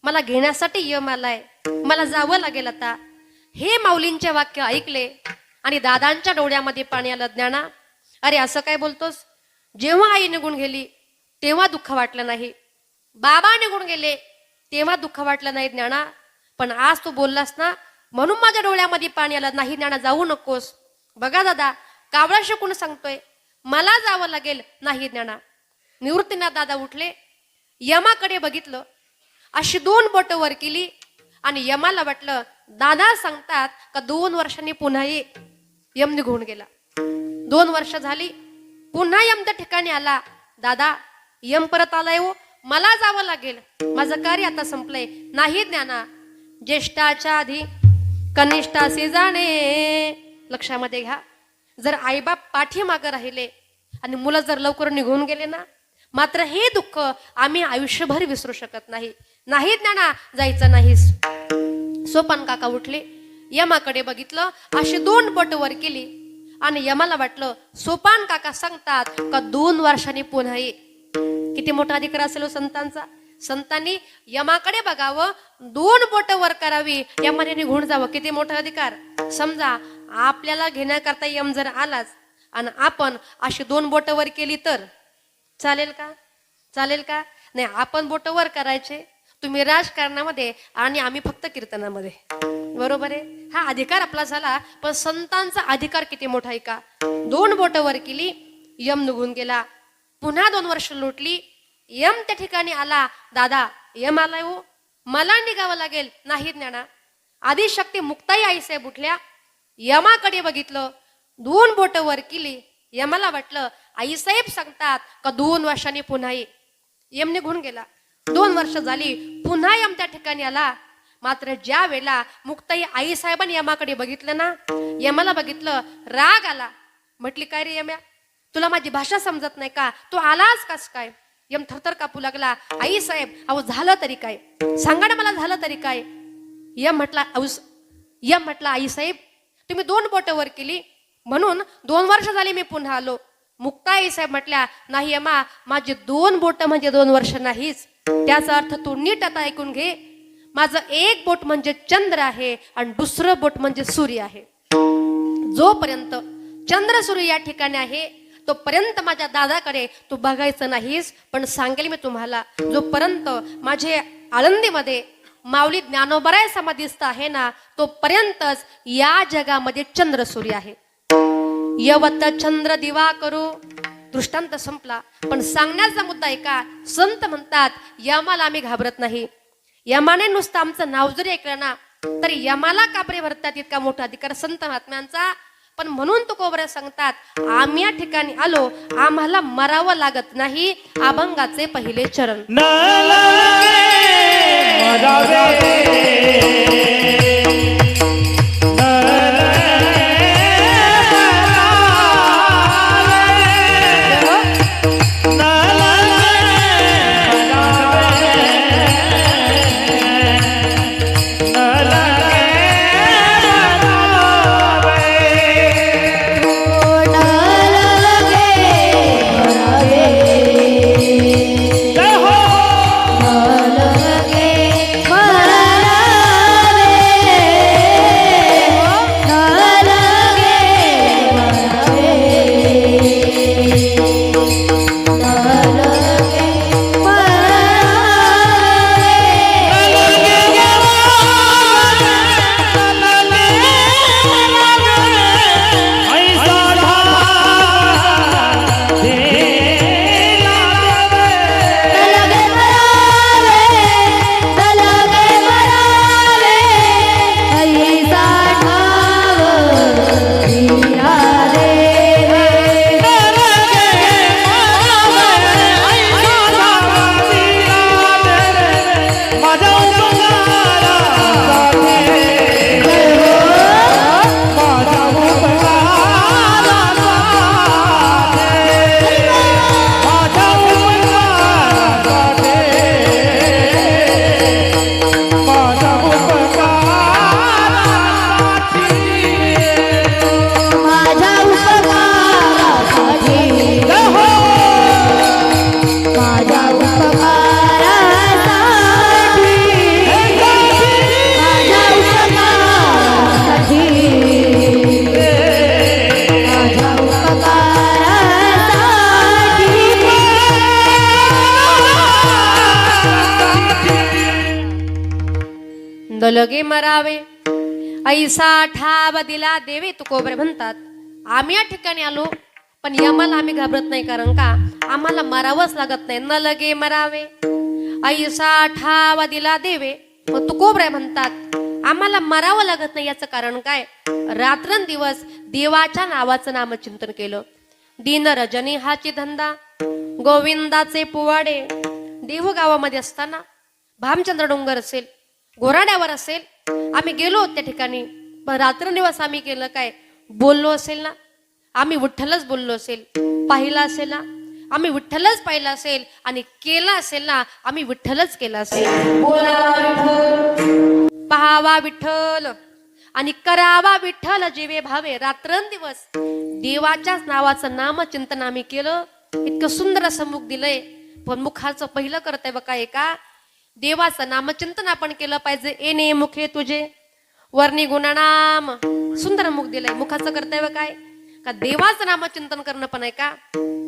मला घेण्यासाठी यम आलाय, मला जावं लागेल आता. हे माऊलींचे वाक्य ऐकले आणि दादांच्या डोळ्यामध्ये पाणी आलं. ज्ञाना, अरे असं काय बोलतोस? जेव्हा आई निघून गेली तेव्हा दुःख वाटलं नाही, बाबा निघून गेले तेव्हा दुःख वाटलं नाही ज्ञाना, पण आज तू बोललास ना म्हणून माझ्या डोळ्यामध्ये पाणी आलं. नाही ज्ञाना, जाऊ नकोस. बघा दादा, कावळा शकून सांगतोय, मला जावं लागेल. नाही ज्ञाना. निवृत्तीनाथ दादा उठले, यमाकडे बघितलं, अशी 2 बोट वर केली आणि यमाला वाटलं दादा सांगतात का 2 वर्षांनी पुन्हा ये. यम निघून गेला. 2 वर्ष झाली, पुन्हा यम त्या ठिकाणी आला. दादा यम परत आलाय हो, मला जावं लागेल, माझं कार्य आता संपलंय. नाही ज्ञाना, ज्येष्ठाच्या आधी कनिष्ठाशी जाणे. लक्षामध्ये घ्या, जर आईबाप पाठीमागं राहिले आणि मुलं जर लवकर निघून गेले ना, मात्र हे दुःख आम्ही आयुष्यभर विसरू शकत नाही. नाही ज्ञाना, जायचं नाहीस. सोपान काका उठले, यमाकडे बघितलं, अशी 2 बोट वर केली आणि यमाला वाटलं सोपान काका सांगतात का 2 वर्षांनी पुन्हा ये. किती मोठा अधिकार असेल हो संतांचा. संतांनी यमाकडे बघावं, 2 बोट वर करावी, यमाने निघून जावं. किती मोठा अधिकार. समजा आपल्याला घेण्याकरता यम जर आलाच आणि आपण अशी 2 बोट वर केली तर चालेल का? चालेल का? नाही, आपण बोट वर करायचे, तुम्ही राजकारणामध्ये आणि आम्ही फक्त कीर्तनामध्ये. बरोबर आहे, हा अधिकार आपला झाला. पण संतांचा अधिकार किती मोठा आहे का. 2 बोट वर केली, यम निघून गेला. पुन्हा 2 वर्ष लोटली, यम त्या ठिकाणी आला. दादा यम आलाय हो, मला निघावं लागेल. नाही ज्ञाना. आदिशक्ती मुक्ताई आईसाहेब उठल्या, यमाकडे बघितलं, 2 बोट वर केली. यमाला वाटलं आईसाहेब सांगतात का 2 वर्षांनी पुन्हा ये. यम निघून गेला. 2 वर्ष झाली, पुन्हा यम त्या ठिकाणी आला. मात्र ज्या वेळेला मुक्ताई आईसाहेबांनी यमाकडे बघितलं ना, यमाला बघितलं, राग आला. म्हटली काय रे यम्या, तुला माझी भाषा समजत नाही का, तू आलास कस काय. यम थरथर कापू लागला. आई साहेब, अहो झालं तरी काय, सांगा ना मला, झालं तरी काय. यम म्हटला आई साहेब, तुम्ही 2 बोट वर केली म्हणून 2 वर्ष झाली मी पुन्हा आलो. मुक्ताई साहेब म्हटल्या, नाही यमा, माझी 2 बोट म्हणजे 2 वर्ष नाहीच. त्याचा अर्थ तू नीट आता ऐकून घे. माझं 1 बोट म्हणजे चंद्र आहे आणि दुसरं बोट म्हणजे सूर्य आहे. जोपर्यंत चंद्र सूर्य या ठिकाणी आहे तोपर्यंत माझ्या दादाकडे तू बघायचं नाहीस. पण सांगेल मी तुम्हाला, जोपर्यंत माझे आळंदीमध्ये माऊली ज्ञानोबराय समाधीस्थ आहे ना, तोपर्यंतच या जगामध्ये चंद्र सूर्य आहे. यवत चंद्र दिवा करू, दृष्टांत संपला. पण सांगण्याचा मुद्दा आहे का, संत म्हणतात यमाला आम्ही घाबरत नाही. यमाने नुसतं आमचं नाव जरी ऐकलं ना, तर यमाला कापरे भरतात इतका मोठा अधिकार संत महात्म्यांचा. पण म्हणून तुकोबरे सांगतात, आम्ही या ठिकाणी आलो, आम्हाला मरावं लागत नाही. अभंगाचे पहिले चरण. न लागे मरावे, लगे मरावे ऐसा ठाव दिला देवे तुकोबरे म्हणतात. आम्ही या ठिकाणी आलो, पण यमाला आम्ही घाबरत नाही, कारण का आम्हाला मरावंच लागत नाही. न लगे मरावे ऐसा ठाव दिला देवे. मग तुकोबरे म्हणतात, आम्हाला मरावं लागत नाही. याचं कारण काय? रात्रंदिवस देवाच्या नावाचं नामचिंतन केलं. दिन रजनी हाची धंदा, गोविंदाचे पुवाडे. देहगावामध्ये असताना भामचंद्र डोंगर असेल, घोराड्यावर असेल, आम्ही गेलो त्या ठिकाणी. पण रात्रंदिवस आम्ही केलं काय? बोललो असेल ना, आम्ही विठ्ठलच बोललो असेल, पाहिला असेल ना, आम्ही विठ्ठलच पाहिलं असेल, आणि केलं असेल ना, आम्ही विठ्ठलच केलं असेल. बोलावा विठ्ठल, पाहावा विठ्ठल आणि करावा विठ्ठल जीवे भावे. रात्रंदिवस देवाच्याच नावाचं नामचिंतन आम्ही केलं. इतकं सुंदर असं मुख दिलंय. पण मुखाचं पहिलं कर्तव्य काय का? देवाचं नामचिंतन आपण केलं पाहिजे. येणे मुखे तुझे वर्णी गुणनाम. सुंदर मुख दिलंय. मुखाचं कर्तव्य काय का? देवाचं नामचिंतन करणं पण आहे का?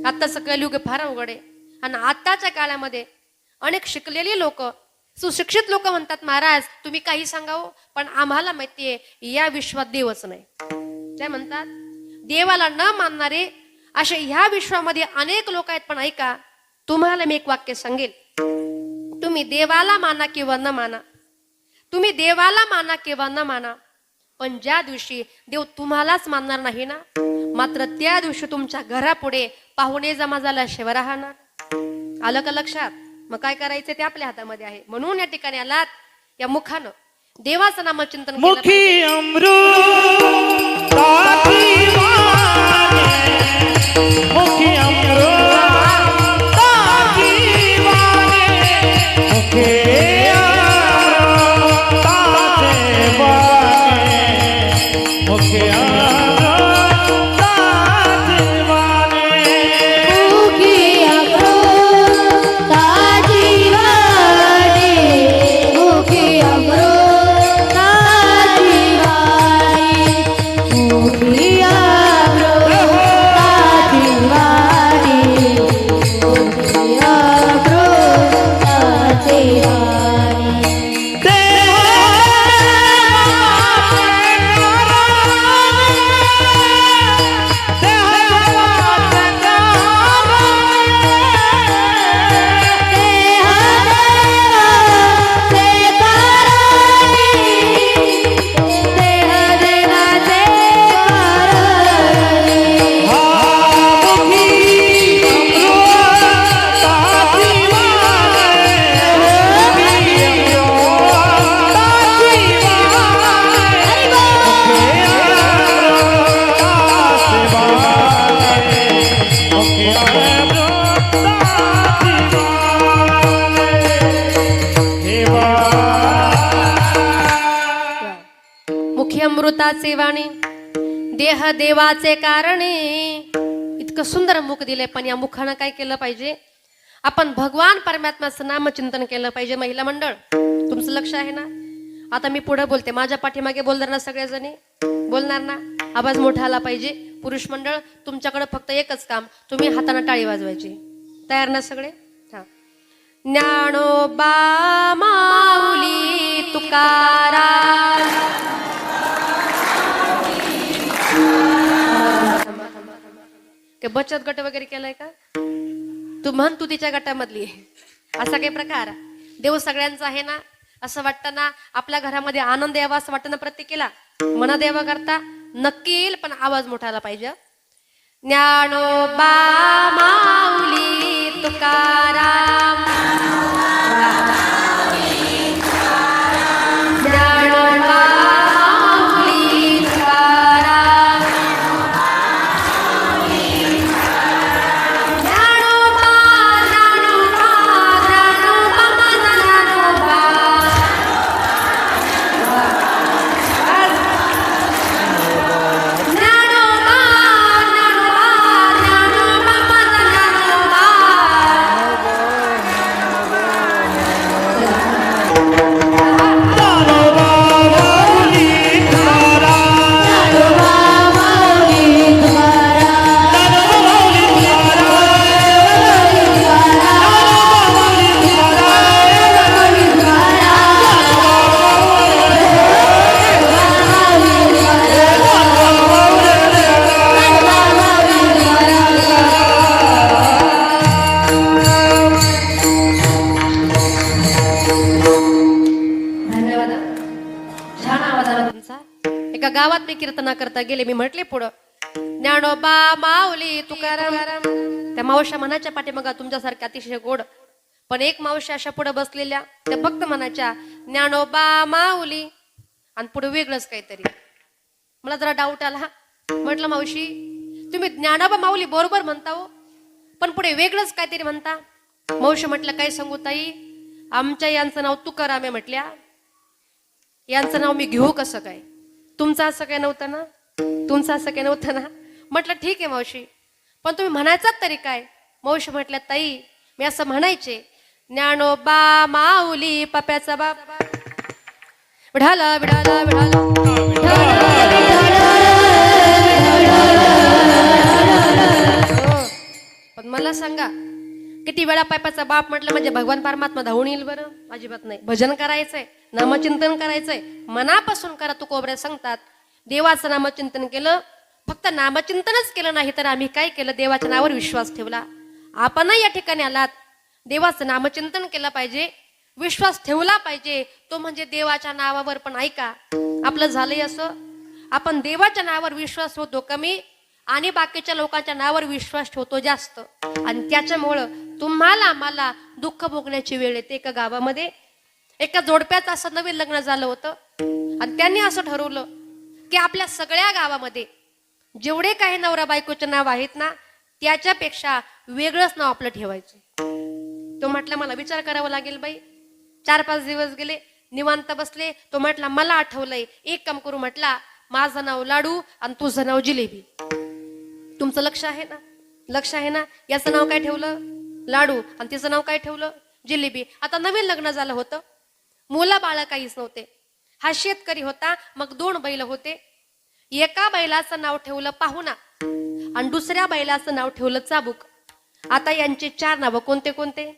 आताचं कलियुग फार अवघड आहे. आणि आताच्या काळामध्ये अनेक शिकलेली लोक, सुशिक्षित लोक म्हणतात, महाराज तुम्ही काही सांगावं, पण आम्हाला माहितीये या विश्वात देवच नाही. काय म्हणतात? देवाला न मानणारे असे ह्या विश्वामध्ये अनेक लोक आहेत. पण ऐका, तुम्हाला मी एक वाक्य सांगेल. तुम्ही देवाला माना किंवा न माना, तुम्ही देवाला माना किंवा न माना, पण ज्या दिवशी देव तुम्हालाच मानणार नाही ना, मात्र त्या दिवशी तुमच्या घरापुढे पाहुणे जमा झाल्याशिवाय राहणार. आलं का लक्षात? मग काय करायचं ते आपल्या हातामध्ये आहे. म्हणून या ठिकाणी आलात, या मुखानं देवाचं नामचिंतन केलं मुखी पाहिजे. अमृताची वाणी, मुखी अमृताची वाणी, मुखी अमृताची वाणी, मुखी अमृताची वाणी. मुखी अमृताची वाणी, मुखी अमृताची वाणी, मुखी अमृताची वाणी, मुखी अमृताची वाणी. मुखी अमृताचे वाणी, देह देवाचे कारणे. इतकं सुंदर मुख दिलंय. पण या मुखानं काय केलं पाहिजे? आपण भगवान परमात्म्याचं नामचिंतन केलं पाहिजे. महिला मंडळ, तुमचं लक्ष आहे ना? आता मी पुढे बोलते, माझ्या पाठीमागे बोलणार ना सगळेजणी? बोलणार ना? आवाज मोठा आला पाहिजे. पुरुष मंडळ, तुमच्याकडे फक्त एकच काम, तुम्ही हाताने टाळी वाजवायची. तयार ना सगळे? हा. ज्ञानोबा माऊली तुकाराम, बचत गट वगैरे केलाय का? तू म्हण तू तिच्या गटामधली. असा काही प्रकार? देव सगळ्यांचा आहे ना? असं वाटतं ना आपल्या घरामध्ये आनंद यावा, असं वाटतं ना प्रत्येकीला? मना देवा करता नक्की येईल, पण आवाज मोठा आला पाहिजे. ज्ञानोबा माऊली तुकाराम, ज्ञानोबा माऊली तुकाराम, ज्ञानोबा ज्ञानोबा ज्ञानोबा माझा ज्ञानोबा. ज्ञानोबा ज्ञानोबा ज्ञानोबा माझा ज्ञानोबा. कीर्तना करता गेले. मी म्हटले पुढं, ज्ञानोबा माऊली तुकाराम. त्या मावश्या मनाच्या पाठीमागा तुमच्यासारख्या अतिशय गोड, पण एक मावशी अशा पुढे बसलेल्या त्या फक्त म्हणायच्या ज्ञानोबा माऊली, आणि पुढे वेगळंच काहीतरी. मला जरा डाऊट आला. म्हटलं मावशी तुम्ही ज्ञानोबा माऊली बरोबर म्हणता हो, पण पुढे वेगळंच काहीतरी म्हणता. मावशी म्हटलं काय सांगू ताई, आमच्या यांचं नाव तुकाराम आहे. म्हटल्या यांचं नाव मी घेऊ कसं काय, तुमचं असं काय नव्हतं ना, तुमचं असं काय नव्हतं ना. म्हटलं ठीक आहे मावशी, पण तुम्ही म्हणायचात तरी काय. मावशी म्हटल्या ताई मी असं म्हणायचे, ज्ञानोबा माऊली पप्याचा बाप, विढाला विढाला विढाला. पण मला सांगा किती वेळा पापाचा बाप म्हटलं म्हणजे भगवान परमात्मा धावून येईल बरं? अजिबात नाही. भजन करायचंय, नामचिंतन करायचंय, मनापासून करा. तू कोबऱ्या सांगतात देवाचं नामचिंतन केलं, फक्त नामचिंतनच केलं नाही तर आम्ही काय केलं, देवाच्या नावावर विश्वास ठेवला. आपणही या ठिकाणी आलात, देवाचं नामचिंतन केलं पाहिजे, विश्वास ठेवला पाहिजे, तो म्हणजे देवाच्या नावावर. पण ऐका, आपलं झालंय असं, आपण देवाच्या नावावर विश्वास ठेवतो कमी आणि बाकीच्या लोकांच्या नावावर विश्वास ठेवतो जास्त, आणि त्याच्यामुळं तुम्हाला मला दुःख भोगण्याची वेळ येते. एका गावामध्ये एका जोडप्याचं असं नवीन लग्न झालं होतं, आणि त्यांनी असं ठरवलं की आपल्या सगळ्या गावामध्ये जेवढे काही नवरा बायकोचे नाव आहेत ना, त्याच्यापेक्षा वेगळंच नाव आपलं ठेवायचं. तो म्हटला मला विचार करावा लागेल बाई. 4-5 दिवस गेले, निवांत बसले. तो म्हटला मला आठवलंय, एक काम करू. म्हटला माझं नाव लाडू आणि तुझं नाव जिलेबी. तुमचं लक्ष आहे ना, लक्ष आहे ना. याचं नाव काय ठेवलं लाडू, आणि तिचं नाव काय ठेवलं जिलेबी. आता नवीन लग्न झालं होतं, मुलं बाळ काहीच नव्हते. हा शेतकरी होता. मग 2 बैल होते. एका बैलाचं नाव ठेवलं पाहुणा आणि दुसऱ्या बैलाचं नाव ठेवलं चाबूक. आता यांचे 4 नावं कोणते कोणते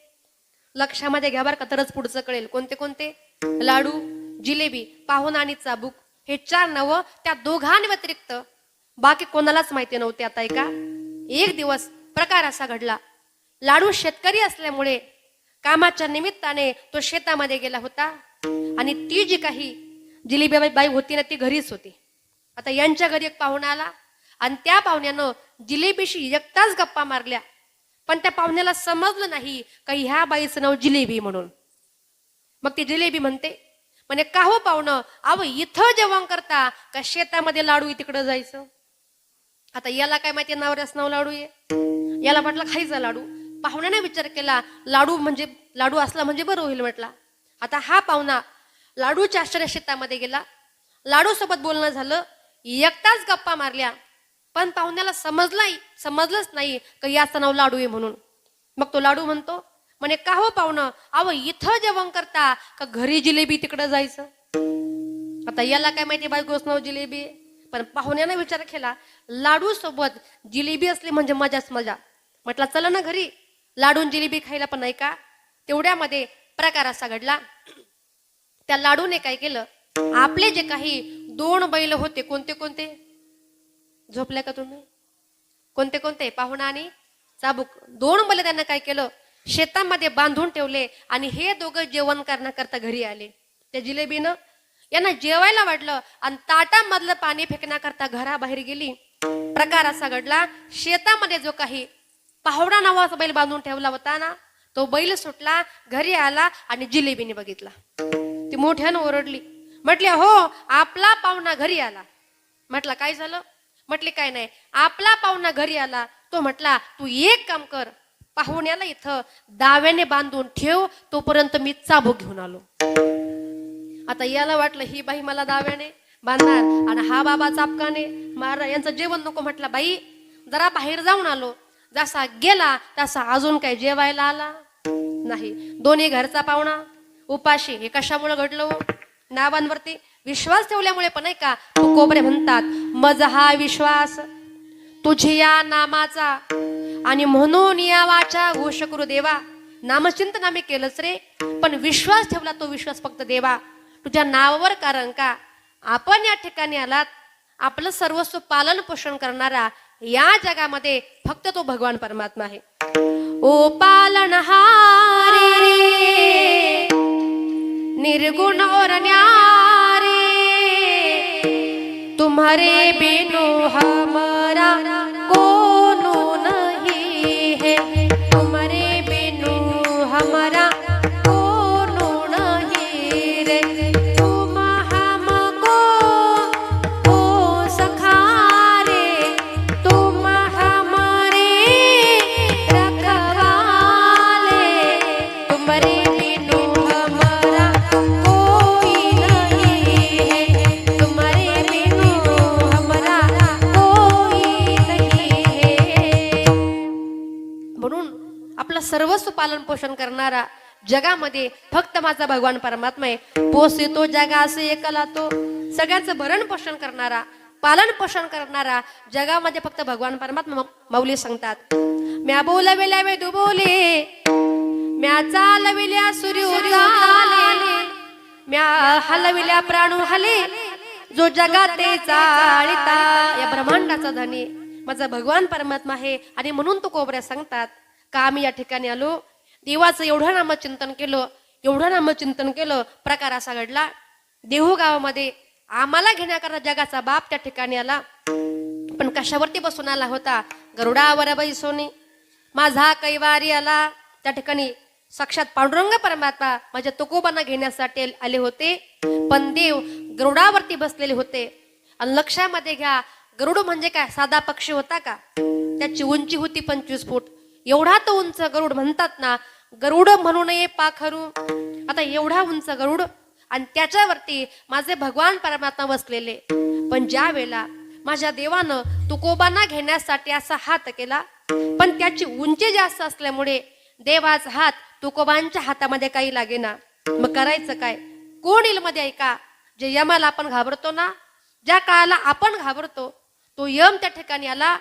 लक्षामध्ये घ्या बरं का, तरच पुढचं कळेल. कोणते कोणते? लाडू, जिलेबी, पाहुणा आणि चाबूक. हे 4 नावं त्या दोघांव्यतिरिक्त बाकी कोणालाच माहिती नव्हते. आता ऐका, एक दिवस प्रकार असा घडला. लाडू शेतकरी असल्यामुळे कामाच्या निमित्ताने तो शेतामध्ये गेला होता, आणि ती जी काही जिलेबी बाई होती ना, ती घरीच होती. आता यांच्या घरी एक पाहुणा आला, आणि त्या पाहुण्यानं जिलेबीशी एकटाच गप्पा मारल्या, पण त्या पाहुण्याला समजलं नाही का ह्या बाईचं नाव जिलेबी म्हणून. मग ती जिलेबी म्हणते, म्हणे का हो पाहुणं, अहो इथं जेवण करता का शेतामध्ये लाडू तिकडं जायचं. आता याला काय माहिती नवऱ्याच नाव लाडू आहे, याला म्हटलं खायचा लाडू. पाहुण्याने विचार केला लाडू म्हणजे लाडू असला म्हणजे बरं होईल म्हटला. आता हा पाहुणा लाडूच्या आश्रय शेतामध्ये गेला, लाडू सोबत बोलणं झालं, एकटाच गप्पा मारल्या, पण पाहुण्याला समजलंच नाही का याचं नाव लाडू आहे म्हणून. मग तो लाडू म्हणतो, म्हणे का हो पाहुणं, अहो इथं जेवण करता का घरी जिलेबी तिकडं जायचं. आता याला काय माहिती बायकोच नाव जिलेबी, पण पाहुण्याने विचार केला लाडू सोबत जिलेबी असली म्हणजे मजाच मजा. म्हटला चला ना घरी लाडू जिलेबी खायला. पण नाही का, तेवढ्यामध्ये प्रकार असा घडला. त्या लाडूने काय केलं, आपले जे काही 2 बैल होते, कोणते कोणते झोपले का तुम्ही, कोणते कोणते, पाहुणा आणि चाबूक, 2 बैल त्यांना काय केलं, शेतामध्ये बांधून ठेवले, आणि हे दोघं जेवण करण्याकरता घरी आले. त्या जिलेबीनं यांना जेवायला वाटलं, आणि ताटामधलं पाणी फेकण्याकरता घराबाहेर गेली. प्रकार असा घडला, शेतामध्ये जो काही पाहुणा नावाचा बैल बांधून ठेवला होता ना, तो बैल सुटला, घरी आला, आणि जिलेबीने बघितला. ती मोठ्यानं ओरडली, म्हटली हो आपला पाहुणा घरी आला. म्हटलं काय झालं, म्हटली काय नाही, आपला पाहुणा घरी आला. तो म्हटला तू एक काम कर, पाहुण्याला इथं दाव्याने बांधून ठेव, तोपर्यंत मी चाबूक घेऊन आलो. आता याला वाटलं ही बाई मला दाव्याने बांधणार आणि हा बाबा चापकाने मार, यांचं जेवण नको. म्हटलं बाई जरा बाहेर जाऊन आलो. जसा गेला तसा अजून काय जेवायला आला नाही. दोन्ही घरचा पाहुणा उपाशी. हे कशामुळे घडलं, नावांवरती विश्वास ठेवल्यामुळे. पण आहे का, तू कोबरे म्हणतात मज हा विश्वास तुझी या नामाचा, आणि म्हणून या वाचा घोष करू देवा. नामचिंतन आम्ही केलंच रे, पण विश्वास ठेवला तो विश्वास फक्त देवा तुझ्या नावावर. कारण का आपण या ठिकाणी आलात, आपलं सर्वस्व पालन पोषण करणारा या जगामध्ये फक्त तो भगवान परमात्मा आहे. ओ पालनहारे निर्गुण और न्यारे, तुम्हारे बिनु हमारा कोनो नहीं है, तुम्हारे बिनु हमारा कोनो नहीं रे, तुम हमको ओ सखारे, तुम हमारे रखवाले, तुम्हारे बिनु हमारा कोई नहीं है, तुम्हारे बिनु हमारा कोई नहीं है. म्हणून आपलं सर्वस्व पालन पोषण करणारा जगामध्ये फक्त माझा भगवान परमात्मा आहे. पोसितो जगासे एकला तो, सगळ्यांचं भरण पोषण करणारा, पालन पोषण करणारा जगामध्ये फक्त भगवान परमात्मा. माऊली सांगतात, म्या बोलविल्या वेदू बोले, म्या चालविल्या सूर्य उगाले, म्या हलविल्या प्राणू हले, जो जगाते चाळिता. या ब्रह्मांडाचा धनी माझा भगवान परमात्मा आहे. आणि म्हणून तो कोबऱ्या सांगतात का आम्ही या ठिकाणी आलो, देवाचं एवढं नामचिंतन केलं, एवढं नामचिंतन केलं, प्रकार असा घडला. देहू गावामध्ये आम्हाला घेण्याकरता जगाचा बाप त्या ठिकाणी आला. पण कशावरती बसून आला होता? गरुडावर बैसोनी. माझा कैवारी आला. त्या ठिकाणी साक्षात पांडुरंग परमात्मा माझ्या तुकोबांना घेण्यासाठी आले होते. पण देव गरुडावरती बसलेले होते. आणि लक्षामध्ये घ्या, गरुड म्हणजे काय साधा पक्षी होता का? त्याची उंची होती 25 फूट. एवढा तो उंच गरुड म्हणतात ना, गरुड म्हणू नये पाखरू. आता एवढा उंच गरुड आणि त्याच्यावरती माझे भगवान परमात्मा बसलेले. पण ज्या वेळेला माझ्या देवानं तुकोबांना घेण्यासाठी असा हात केला, पण त्याची उंची जास्त असल्यामुळे देवाचा हात तुकोबांच्या हातामध्ये काही लागेना. मग करायचं काय? कोण येईल मध्ये? ऐका, जे यमाला आपण घाबरतो ना, ज्या काळाला आपण घाबरतो, तो यम त्या ठिकाणी आला.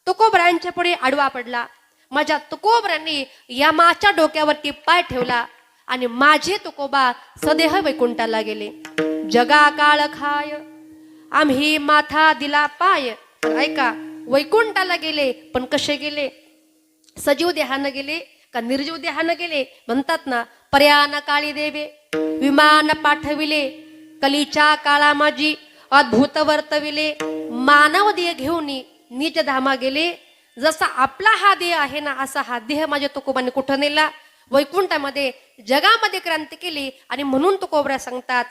तुकोबरांच्या पुढे आडवा पडला. माझ्या तुकोबरांनी यमाच्या डोक्यावरती पाय ठेवला आणि माझे तुकोबा सदेह वैकुंठाला गेले. जगा काळ खाय आम्ही माथा दिला पाय. तर ऐका, वैकुंठाला गेले. पण कसे गेले? सजीव देहानं गेले का निर्जीव देहानं गेले? म्हणतात ना, पर्यान काळी देवे विमान पाठविले, कलीच्या काळा माझी अद्भुत वर्तविले, मानव देह घेऊन नीच धामा गेले. जसा आपला हा देह आहे ना, असा हा देह माझ्या तुकोबाने कुठं नेला? वैकुंठामध्ये, जगामध्ये क्रांती केली. आणि म्हणून तुकोबऱ्या सांगतात,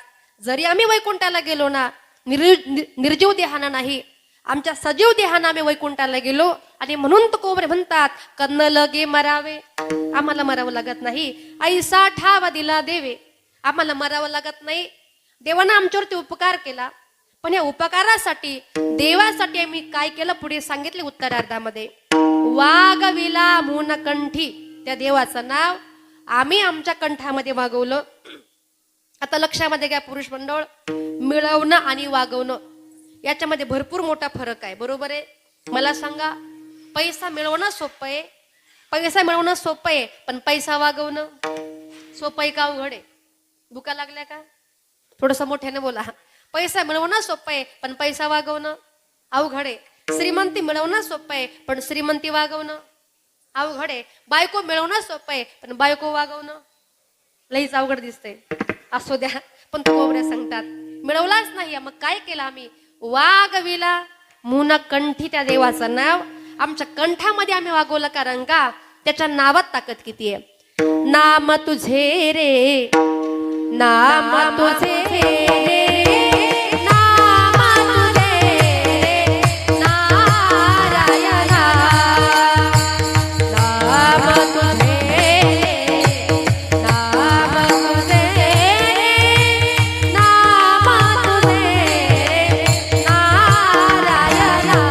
जरी आम्ही वैकुंठाला गेलो ना, निर्जीव देहानं नाही, आमच्या सजीव देहानं आम्ही वैकुंठाला गेलो. आणि म्हणून तुकोबरे म्हणतात, कन्न लगे मरावे, आम्हाला मरावं लागत नाही. ऐसा ठावा दिला देवे, आम्हाला मरावं लागत नाही. देवानं आमच्यावरती उपकार केला. पण या उपकारासाठी, देवासाठी आम्ही काय केलं? पुढे सांगितले उत्तरार्धामध्ये, वागविला मून कंठी. त्या देवाचं नाव आम्ही आमच्या कंठामध्ये वागवलं. आता लक्षामध्ये घ्या पुरुष मंडळ, मिळवणं आणि वागवणं याच्यामध्ये भरपूर मोठा फरक आहे. बरोबर आहे? मला सांगा, पैसा मिळवणं सोपं आहे, पैसा मिळवणं सोपं आहे, पण पैसा वागवणं सोपं आहे का अवघड आहे? भुका लागल्या का? थोडस मोठ्याने बोला. पैसा मिळवणं सोपं आहे, पण पैसा वागवणं अवघड आहे. श्रीमंती मिळवणं सोपं आहे, पण श्रीमंती वागवणं अवघड आहे. बायको मिळवणं सोपं आहे, पण बायको वागवणं लईच अवघड दिसतंय. असू द्या, पण तुकोबऱ्या सांगतात, मिळवलाच नाही, मग काय केलं आम्ही? वागविला मून कंठी. त्या देवाचं नाव आमच्या कंठामध्ये आम्ही वागवलं. कारण का? त्याच्या नावात ताकद किती आहे. नाम तुझे रे, नाम तुझे रे, नाम तुझे रे नारायणा, नाम तुझे रे, नाम तुझे रे, नाम तुझे रे नारायणा.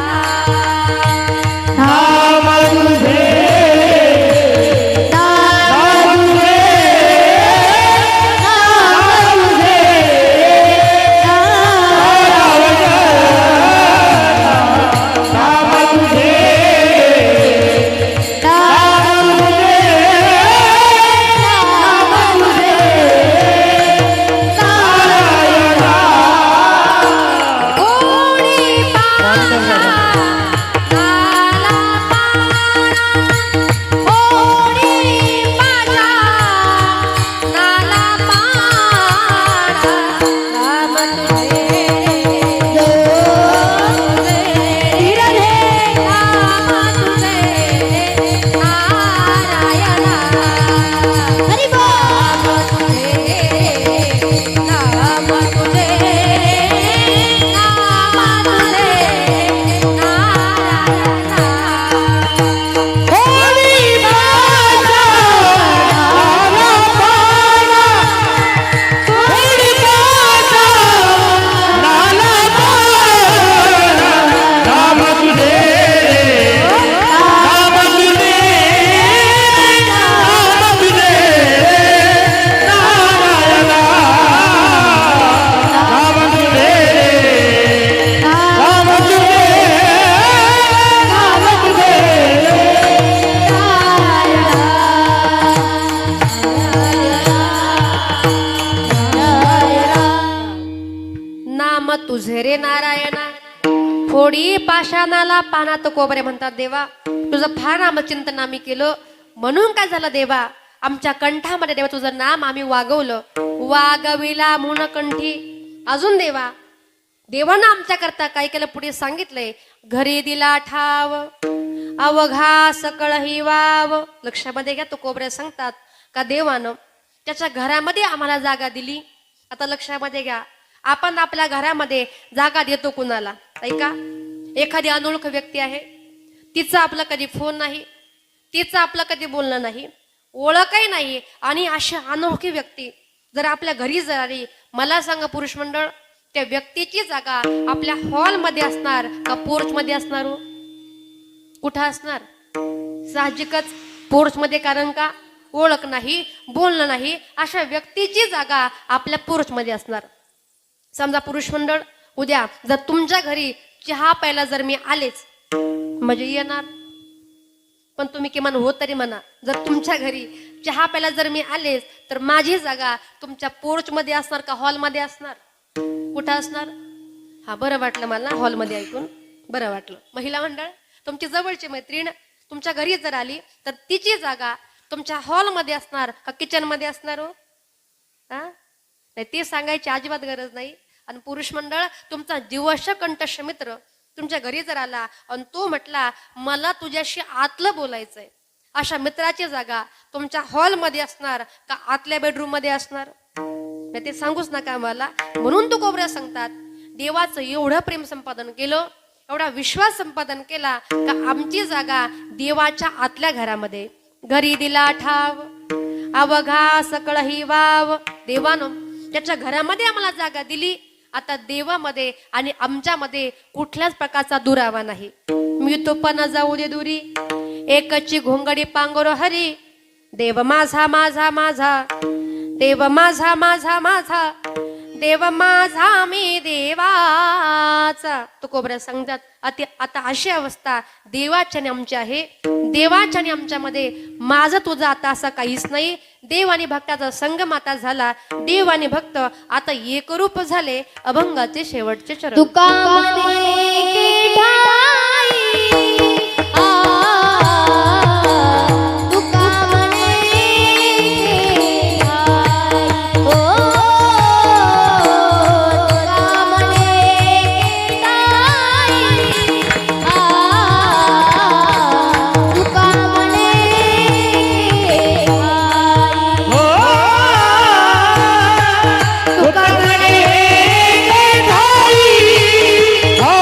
नाम तुझे, नाम तुझे, नाम तुझे, मोडी पाषाणाला पानात कोबरे म्हणतात देवा. तुझं फार नामचिंतन आम्ही केलं, म्हणून काय झालं देवा, आमच्या कंठामध्ये देवा तुझं नाम आम्ही वागवलं. वागविला मुनकंठी. अजून देवा, देवानं आमच्या करता काय केलं पुढे सांगितलंय. घरी दिला ठाव अवघा सकळ ही वाव. लक्षामध्ये घ्या, तो कोबरे सांगतात का देवानं त्याच्या घरामध्ये आम्हाला जागा दिली. आता लक्षामध्ये घ्या, आपण आपल्या घरामध्ये जागा देतो कुणाला? ऐका, एखादी अनोळख व्यक्ती आहे, तिचं आपलं कधी फोन नाही, तिचं आपलं कधी बोलणं नाही, ओळखही नाही, आणि अशी अनोळखी व्यक्ती जर आपल्या घरी जर आली, मला सांगा पुरुष मंडळ, त्या व्यक्तीची जागा आपल्या हॉलमध्ये असणार का पोर्च मध्ये असणार? हो, कुठं असणार? साहजिकच पोर्च मध्ये. कारण का? ओळख नाही, बोलणं नाही, अशा व्यक्तीची जागा आपल्या पोर्च मध्ये असणार. समजा पुरुष मंडळ, उद्या जर तुमच्या घरी चहा प्यायला जर मी आलेच, म्हणजे येणार, पण तुम्ही किमान हो तरी म्हणा. जर तुमच्या घरी चहा प्यायला जर मी आलेच, तर माझी जागा तुमच्या पोर्च मध्ये असणार का हॉलमध्ये असणार? कुठं असणार? हा, बरं वाटलं मला हॉलमध्ये ऐकून, बरं वाटलं. महिला मंडळ, तुमची जवळची मैत्रीण तुमच्या घरी जर आली, तर तिची जागा तुमच्या हॉलमध्ये असणार का किचन मध्ये असणार? हो, हा, नाही, ते सांगायची अजिबात गरज नाही. आणि पुरुष मंडळ, तुमचा जीवश कंठस्थ मित्र तुमच्या घरी जर आला आणि तो म्हटला मला तुझ्याशी आतलं बोलायचंय, अशा मित्राची जागा तुमच्या हॉलमध्ये असणार का आतल्या बेडरूम मध्ये असणार? नाही, ते सांगूच नका मला. म्हणून तो कोबऱ्या सांगतात, देवाचं एवढं प्रेम संपादन केलं, एवढा विश्वास संपादन केला का आमची जागा देवाच्या आतल्या घरामध्ये. घरी दिला ठाव अवघा सकळ ही वाव. देवानं त्याच्या घरामध्ये आम्हाला जागा दिली. आता देवामध्ये आणि आमच्यामध्ये कुठल्याच प्रकारचा दुरावा नाही. मी तो पण जाऊ दे दुरी, एकची घोंगडी पांगोर हरी. देव माझा माझा माझा, देव माझा माझा माझा, देव माझा मी देवाचा. तो कोबऱ्या सांगतात, आता अशी अवस्था देवाच्या आणि आमची आहे. देवाच्या आणि आमच्यामध्ये माझं तुझं आता असं काहीच नाही. देव आणि भक्ताचा संगम आता झाला. देव आणि भक्त आता एकरूप झाले. अभंगाचे शेवटचे चरण. तुका म्हणे ठाई, तुका म्हणे ठाई, ओ तुका म्हणे ठाई, तुका म्हणे ठाई, हो, तुका म्हणे ठाई, हो,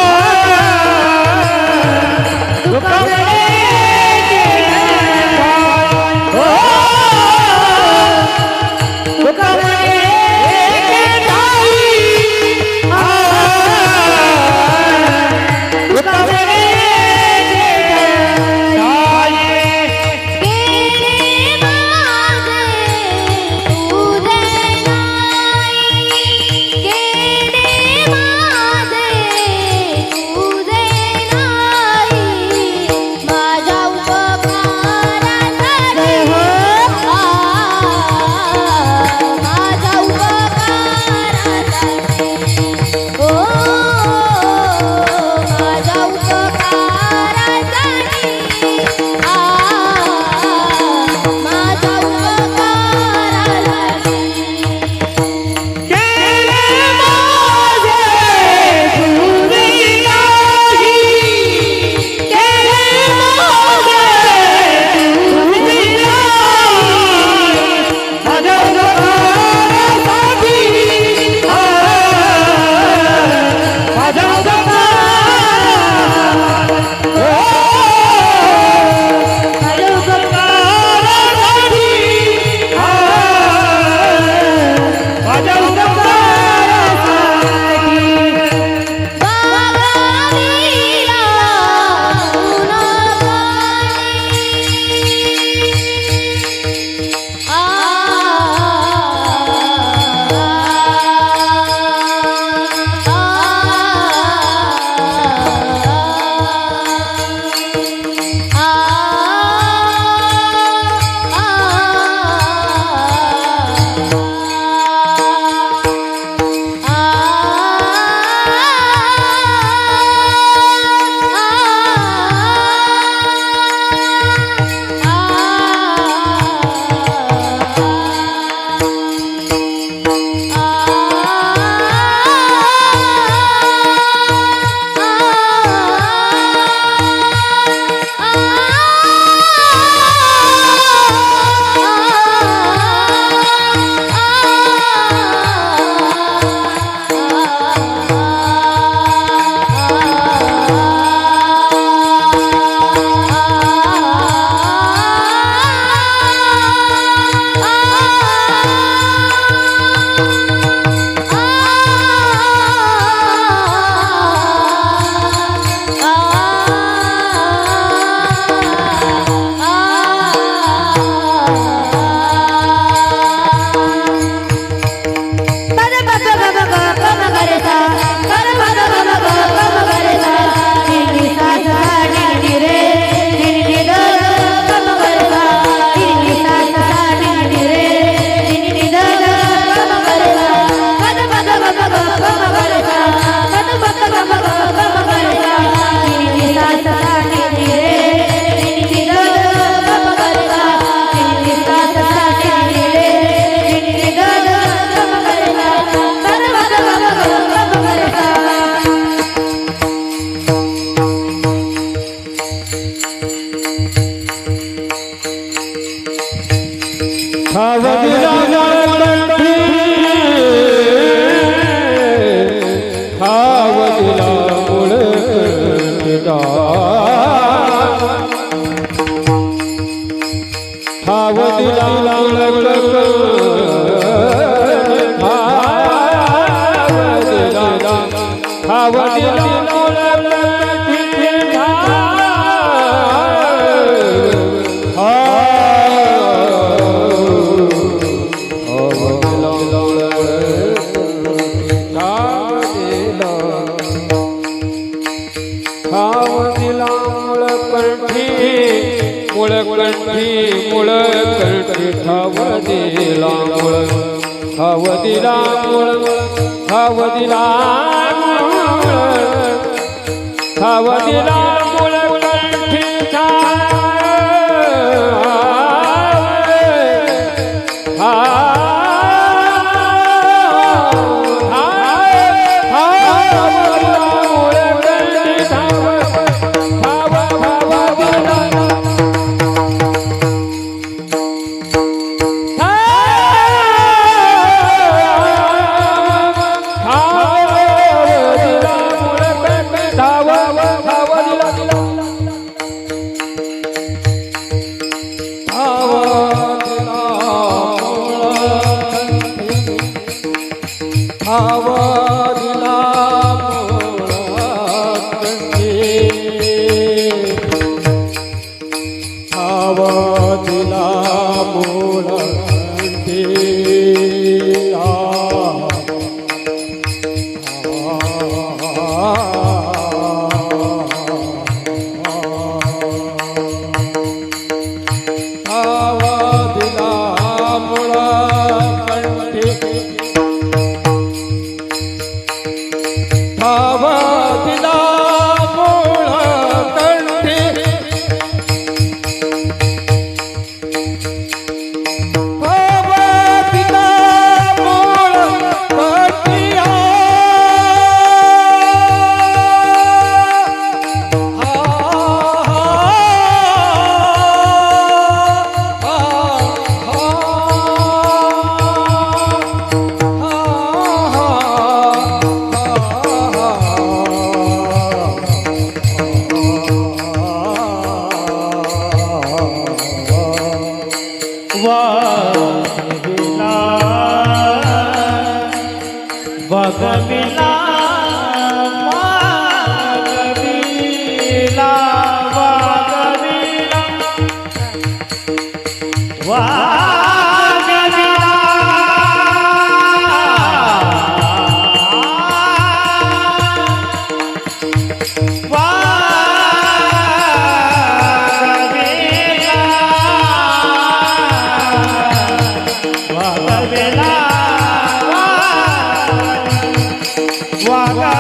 खावदिला मुळकंठी खावदिला मुळकंठीला खावदिला मुळकंठी खावदिला खावदिला मुळकंठी मुळकंठी मुळकंठी खावदिला मुळ खावदिला मुळ खावदिला खावदिला मुळकंठी खावदिला मुळकंठी खावदिला मुळकंठी खावदिला मुळकंठी खावदिला मुळकंठी खावदिला मुळकंठीया वागविला वागविला वागविला वागविला वागविला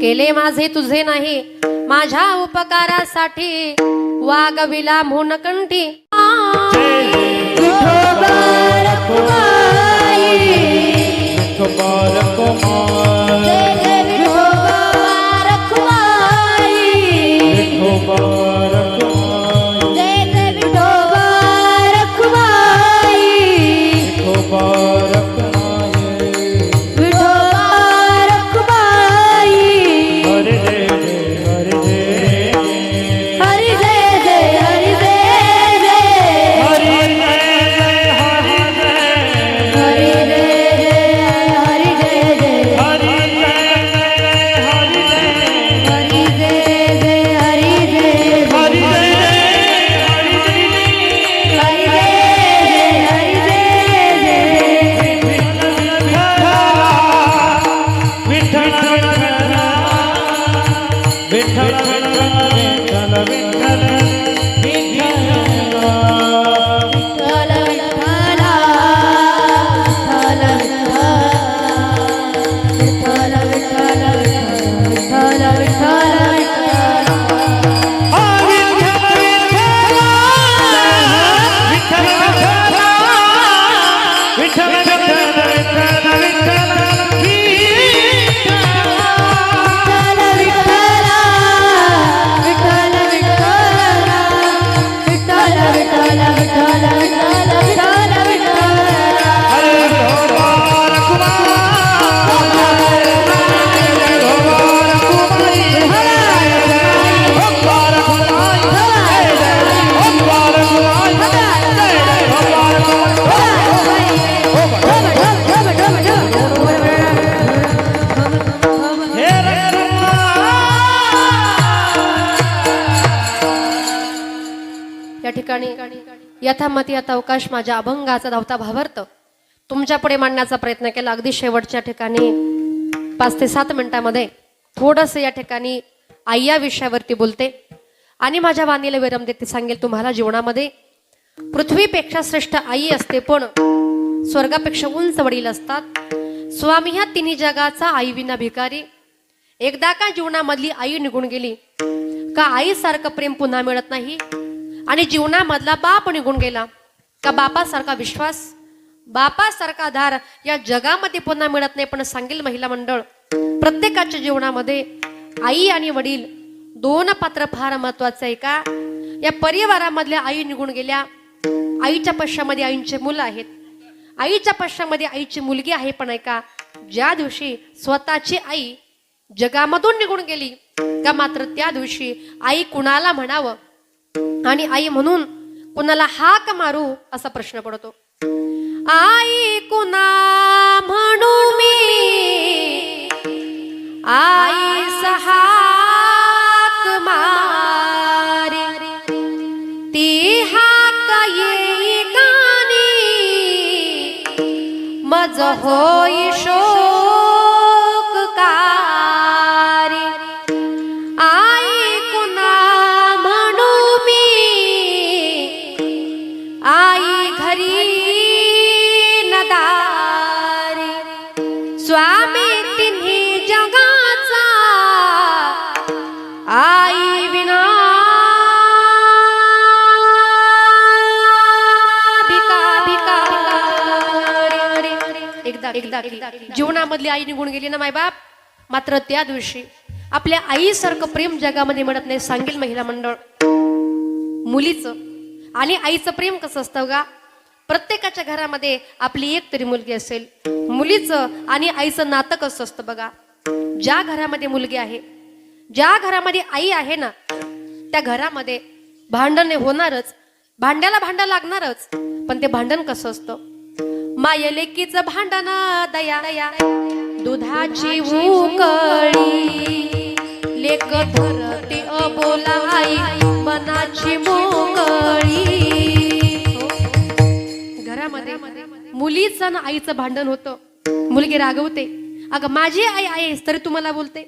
केले माझे तुझे नाही, माझ्या उपकारासाठी वागविला मोनकंठी. विठोबा रखुमाई, विठोबा रखुमाई, जय जय विठोबा रखुमाई, विठोबा रखुमाई, जय जय विठोबा रखुमाई, विठोबा रखुमाई, विठोबा रखुमाई. हरे जय हरे जय हरी जय जय हरी जय जय, हरे जय हरे जय हरी जय जय हरी जय जय, हरे जय हरे जय हरी जय जय हरी जय जय, हरे जय हरी जय जय हरी जय जय. विठ्ठल विठ्ठल विठ्ठल विठ्ठल विठ्ठल विठ्ठल विठ्ठल विठ्ठल विठ्ठल विठ्ठल विठ्ठल. या ठिकाणी यथामती आता अवकाश माझ्या अभंगाचा धावता भावार्थ तुमच्या पुढे मांडण्याचा प्रयत्न केला. अगदी शेवटच्या ठिकाणी 5 ते 7 मिनिटांमध्ये थोडंसं या ठिकाणी आई या विषयावरती बोलते आणि माझ्या वाणीला विराम देते. सांगेल तुम्हाला जीवनामध्ये पृथ्वीपेक्षा श्रेष्ठ आई असते, पण स्वर्गापेक्षा उंच वडील असतात. स्वामी ह्या तिन्ही जगाचा आई विना भिकारी. एकदा का जीवनामधली आई निघून गेली का आईसारखं प्रेम पुन्हा मिळत नाही, आणि जीवनामधला बाप निघून गेला का बापासारखा विश्वास, बापासारखा आधार या जगामध्ये पुन्हा मिळत नाही. पण सांगेल महिला मंडळ, प्रत्येकाच्या जीवनामध्ये आई आणि वडील दोन पात्र फार महत्वाचं आहे. का या परिवारामधल्या आई निघून गेल्या, आईच्या पश्चामध्ये आईंचे मुलं आहेत, आईच्या पश्चामध्ये आईची मुलगी आहे. पण ऐका, ज्या दिवशी स्वतःची आई जगामधून निघून गेली का मात्र त्या दिवशी आई कुणाला म्हणावं आणि आई म्हणून कुणाला हाक मारू असा प्रश्न पडतो. आई कुणा म्हणू मी, आई हाक मारी, ती हाक येई कानी, मज होई शोक कारी. आई कुणा म्हणू मी, आई घरी नदारी, स्वामी तिन्ही जगाचा आई विना एकदा जीवनामधली आई निघून गेली ना मायबाप, मात्र त्या दिवशी आपल्या आईसारखं प्रेम जगामध्ये मिळत नाही. सांगेल महिला मंडळ, मुलीचं आणि आईचं प्रेम कसं असतं का, प्रत्येकाच्या घरामध्ये आपली एक तरी मुलगी असेल. मुलीचं आणि आईचं नातं कसं असतं बघा. ज्या घरामध्ये मुलगी आहे, ज्या घरामध्ये आई आहे ना, त्या घरामध्ये भांडण होणारच, भांड्याला भांडण लागणारच. पण ते भांडण कसं असतं, माय लेकीचं भांडण दया दया, दुधाची उकळी, लेक धरते अबोला आई मनाची मोकळी. घरामध्ये मुलीचं ना आईचं भांडण होतं. मुलगी रागवते, अगं माझी आई आहेस तरी तुम्हाला बोलते,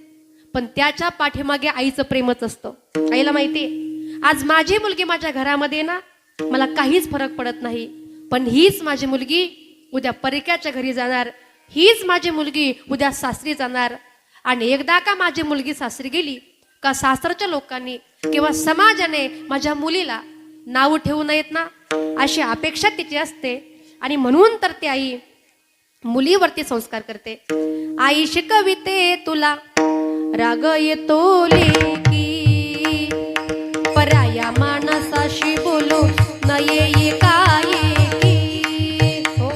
पण त्याच्या पाठीमागे आईचं प्रेमच असतं. आईला माहितीये आज माझी मुलगी माझ्या घरामध्ये ना, मला काहीच फरक पडत नाही, पण हीच माझी मुलगी उद्या परिक्याच्या घरी जाणार, हीच माझी मुलगी उद्या सासरी जाणार. आणि एकदा का माझी मुलगी सासरी गेली का सासरच्या लोकांनी किंवा समाजाने माझ्या मुलीला नाव ठेवू नयेत ना, अशी अपेक्षा तिची असते. आणि म्हणून तर ती आई मुलीवरती संस्कार करते. आई शिकविते तुला राग येतो लेकी, पराया माणसाशी बोलू नये काय. हो,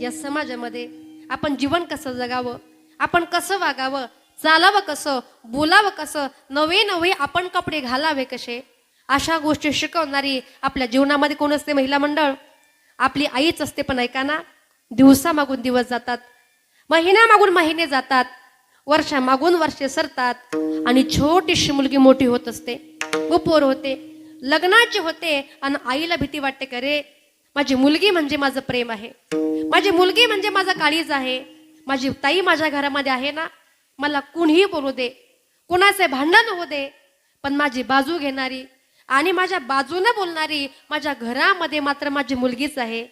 या समाजामध्ये आपण जीवन कसं जगावं, आपण कसं वागावं, चालावं कसं, बोलावं कसं, नवे नवे आपण कपडे घालावे कसे, अशा गोष्टी शिकवणारी आपल्या जीवनामध्ये कोण असते? महिला मंडळ, आपली आईच असते. पण ऐका ना, दिवसा मागून दिवस जातात, महिना मागून महिने जातात, वर्षा मागून वर्षे सरतात आणि छोटीशी मुलगी मोठी होत असते, पोर होते, लग्नाची होते आणि आईला भीती वाटते का रे, माझी मुलगी म्हणजे माझं प्रेम आहे, माझी मुलगी म्हणजे माझा काळीज आहे, माझी ताई माझ्या घरामध्ये आहे ना, मला कुणीही बोलू दे, कुणाचे भांडण होऊ दे, पण माझी बाजू घेणारी आणि माझ्या बाजूने बोलणारी माझ्या घरामध्ये मात्र माझी मुलगीच आहे.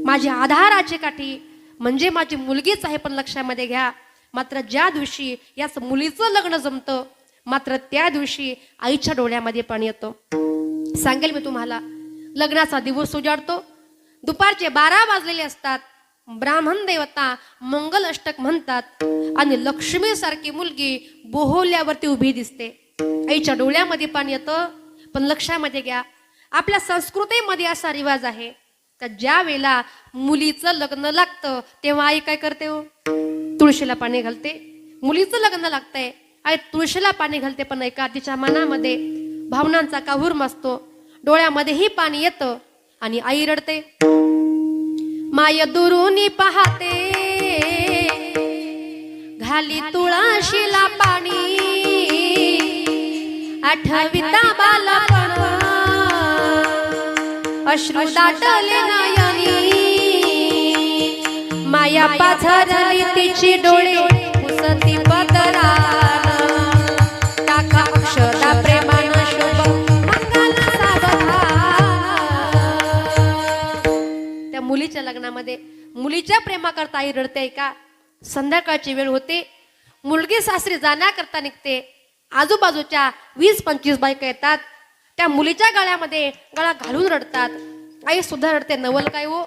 माझी आधाराची काठी म्हणजे माझी मुलगीच आहे. पण लक्षामध्ये घ्या, मात्र ज्या दिवशी याच मुलीचं लग्न जमतं, मात्र त्या दिवशी आईच्या डोळ्यामध्ये पाणी येतं. सांगेल मी तुम्हाला, लग्नाचा दिवस उजाडतो, दुपारचे 12 वाजलेले असतात, ब्राह्मण देवता मंगल अष्टक म्हणतात आणि लक्ष्मी सारखी मुलगी बोहोल्यावरती उभी दिसते. आईच्या डोळ्यामध्ये पाणी येतं. पण लक्षामध्ये घ्या, आपल्या संस्कृतीमध्ये असा रिवाज आहे का ज्या वेळेला मुलीचं लग्न लागतं तेव्हा आई काय करते? हो, तुळशीला पाणी घालते. मुलीचं लग्न लागतंय, आई तुळशीला पाणी घालते. पण ऐका, तिच्या मनामध्ये भावनांचा काहूर मसतो, डोळ्यामध्येही पाणी येतं आणि आई रडते. माय दुरुनी पाहते, घाली तुळशीला पाणी, आठविता बालपण, अश्रू दाटले नयनी, माया पाझरली तिची डोळे, पुसती पदरान, टाका अक्षरा प्रेमान शुभ मंगल सावधान. त्या मुलीच्या लग्नामध्ये मुलीच्या प्रेमाकरता आई रडते का? संध्याकाळची वेळ होते, मुलगी सासरी जाण्याकरता निघते, आजूबाजूच्या 20-25 बायका येतात, त्या मुलीच्या गळ्यामध्ये गळा घालून रडतात. आई सुद्धा रडते, नवल काय हो.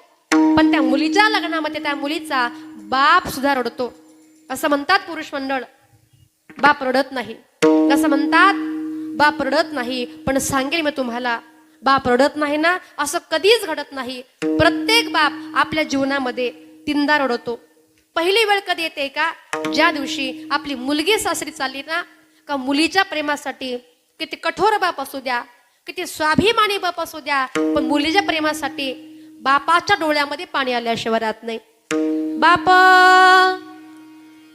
पण त्या मुलीच्या लग्नामध्ये त्या मुलीचा बाप सुद्धा रडतो. असं म्हणतात पुरुष मंडळ, बाप रडत नाही. असं म्हणतात, बाप रडत नाही. पण सांगेल मी तुम्हाला, बाप रडत नाही ना, असं कधीच घडत नाही. प्रत्येक बाप आपल्या जीवनामध्ये 3दा रडतो. पहिली वेळ कधी येते का? ज्या दिवशी आपली मुलगी सासरी चालली ना, का मुलीच्या प्रेमासाठी किती कठोर बाप असू द्या, किती स्वाभिमानी बाप असू द्या, पण मुलीच्या प्रेमासाठी बापाच्या डोळ्यामध्ये पाणी आल्याशिवाय राहत नाही. बाप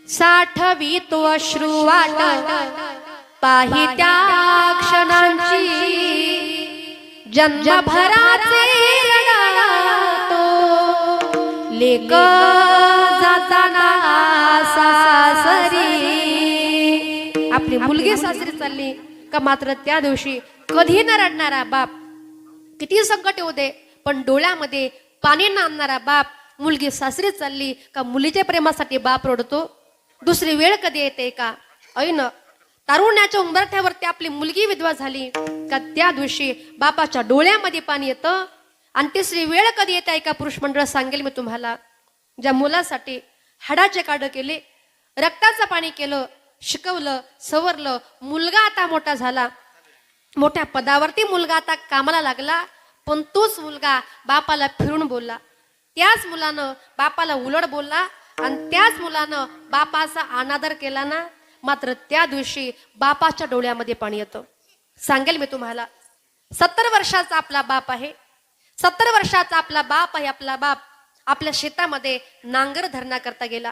साठवी तो अश्रू वाट, पाही त्या क्षणांची, जन्मभराचे रडतो लेक जाताना सासरी. आपली मुलगी सासरी चालली का मात्र त्या दिवशी कधी न रडणारा बाप, किती संकट येऊ दे पण डोळ्यामध्ये पाणी न आणणारा बाप, मुलगी सासरी चालली का मुलीच्या प्रेमासाठी बाप रडतो. दुसरी वेळ कधी येते का? ऐन तारुण्याच्या उंबरठ्यावरती आपली मुलगी विधवा झाली का त्या दिवशी बापाच्या डोळ्यामध्ये पाणी येतं. आणि तिसरी वेळ कधी येते का? पुरुष मंडळ सांगेल मी तुम्हाला, ज्या मुलासाठी हाडाचे काढ केले, रक्ताचं पाणी केलं, शिकवलं, सवरलं, मुलगा आता मोठा झाला, मोठ्या पदावरती मुलगा आता कामाला लागला, पण तोच मुलगा बापाला फिरून बोलला, त्याच मुलानं बापाला उलट बोलला आणि त्याच मुलानं बापाचा अनादर केला ना, मात्र त्या दिवशी बापाच्या डोळ्यामध्ये पाणी येतं. सांगेल मी तुम्हाला, 70 वर्षाचा आपला बाप आहे, 70 वर्षाचा आपला बाप आहे. आपला बाप आपल्या शेतामध्ये नांगर धरण्याकरता गेला.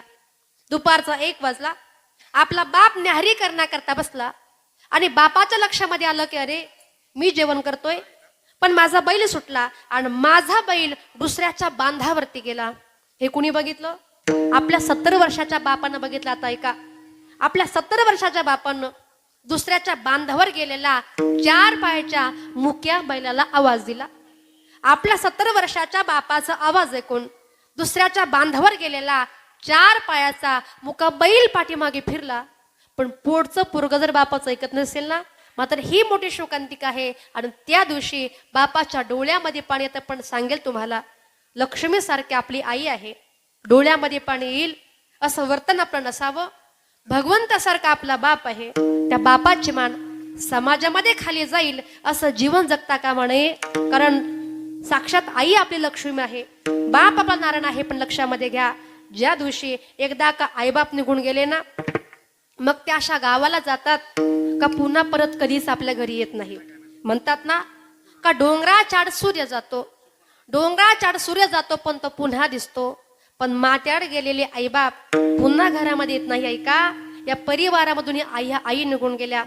दुपारचा 1 वाजला. आपला बाप न्याहारी करण्याकरता बसला आणि बापाच्या लक्षामध्ये आलं की अरे मी जेवण करतोय पण माझा बैल सुटला आणि माझा बैल दुसऱ्याच्या बांधावरती गेला. हे कुणी बघितलं? आपल्या 70 वर्षाच्या बापानं बघितलं. आता ऐका, आपल्या 70 वर्षाच्या बापानं दुसऱ्याच्या बांधावर गेलेला 4 पायाच्या मुक्या बैलाला आवाज दिला. आपल्या 70 वर्षाच्या बापाचा आवाज ऐकून दुसऱ्याच्या बांधावर गेलेला 4 पायाचा मुका बैल पाठीमागे फिरला, पण पोटचं पोरगं जर बापाचं ऐकत नसेल ना, मात्र ही मोठी शोकांतिका आहे. आणि त्या दिवशी बापाच्या डोळ्यामध्ये पाणी येतं. पण सांगेल तुम्हाला, लक्ष्मीसारखी आपली आई आहे, डोळ्यामध्ये पाणी येईल असं वर्तन आपलं नसावं. भगवंतासारखा आपला बाप आहे, त्या बापाची मान समाजामध्ये खाली जाईल असं जीवन जगता कामा नये. कारण साक्षात आई आपली लक्ष्मी आहे, बाप आपला नारायण आहे. पण लक्षामध्ये घ्या, ज्या दिवशी एकदा का आईबाप निघून गेले ना, मग त्या अशा गावाला जातात का पुन्हा परत कधीच आपल्या घरी येत नाही. म्हणतात ना का डोंगराचाड सूर्य जातो, डोंगराचाड सूर्य जातो पण तो पुन्हा दिसतो. पण मात्याड गेलेले आईबाप पुन्हा घरामध्ये येत नाही. ऐका, या परिवारामधून आई निघून गेल्या.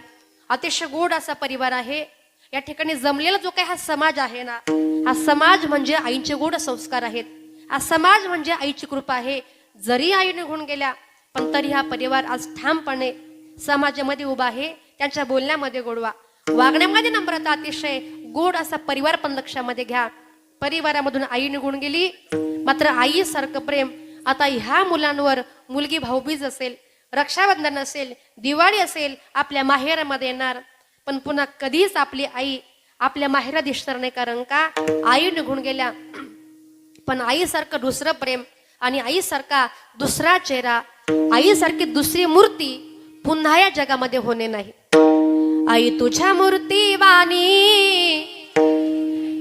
अतिशय गोड असा परिवार आहे. या ठिकाणी जमलेला जो काही हा समाज आहे ना, हा समाज म्हणजे आईचे गोड संस्कार आहेत. हा समाज म्हणजे आईची कृपा आहे. जरी आई निघून गेल्या पण तरी हा परिवार आज ठामपणे समाजामध्ये उभा आहे. त्यांच्या बोलण्यामध्ये गोडवा, वागण्यामध्ये नम्रता, अतिशय गोड असा परिवार पण लक्षामध्ये घ्या. परिवारामधून आई निघून गेली, मात्र आईसारखं प्रेम आता ह्या मुलांवर, मुलगी भाऊबीज असेल, रक्षाबंधन असेल, दिवाळी असेल, आपल्या माहेरामध्ये येणार. पण पुन्हा कधीच आपली आई आपल्या माहेरा दिसणार नाही. कारण का आई निघून गेल्या. पण आईसारखं दुसरं प्रेम आणि आईसारखा दुसरा चेहरा, आईसारखी दुसरी मूर्ती पुन्हा या जगामध्ये होणे नाही. आई तुझ्या मूर्ती वाणी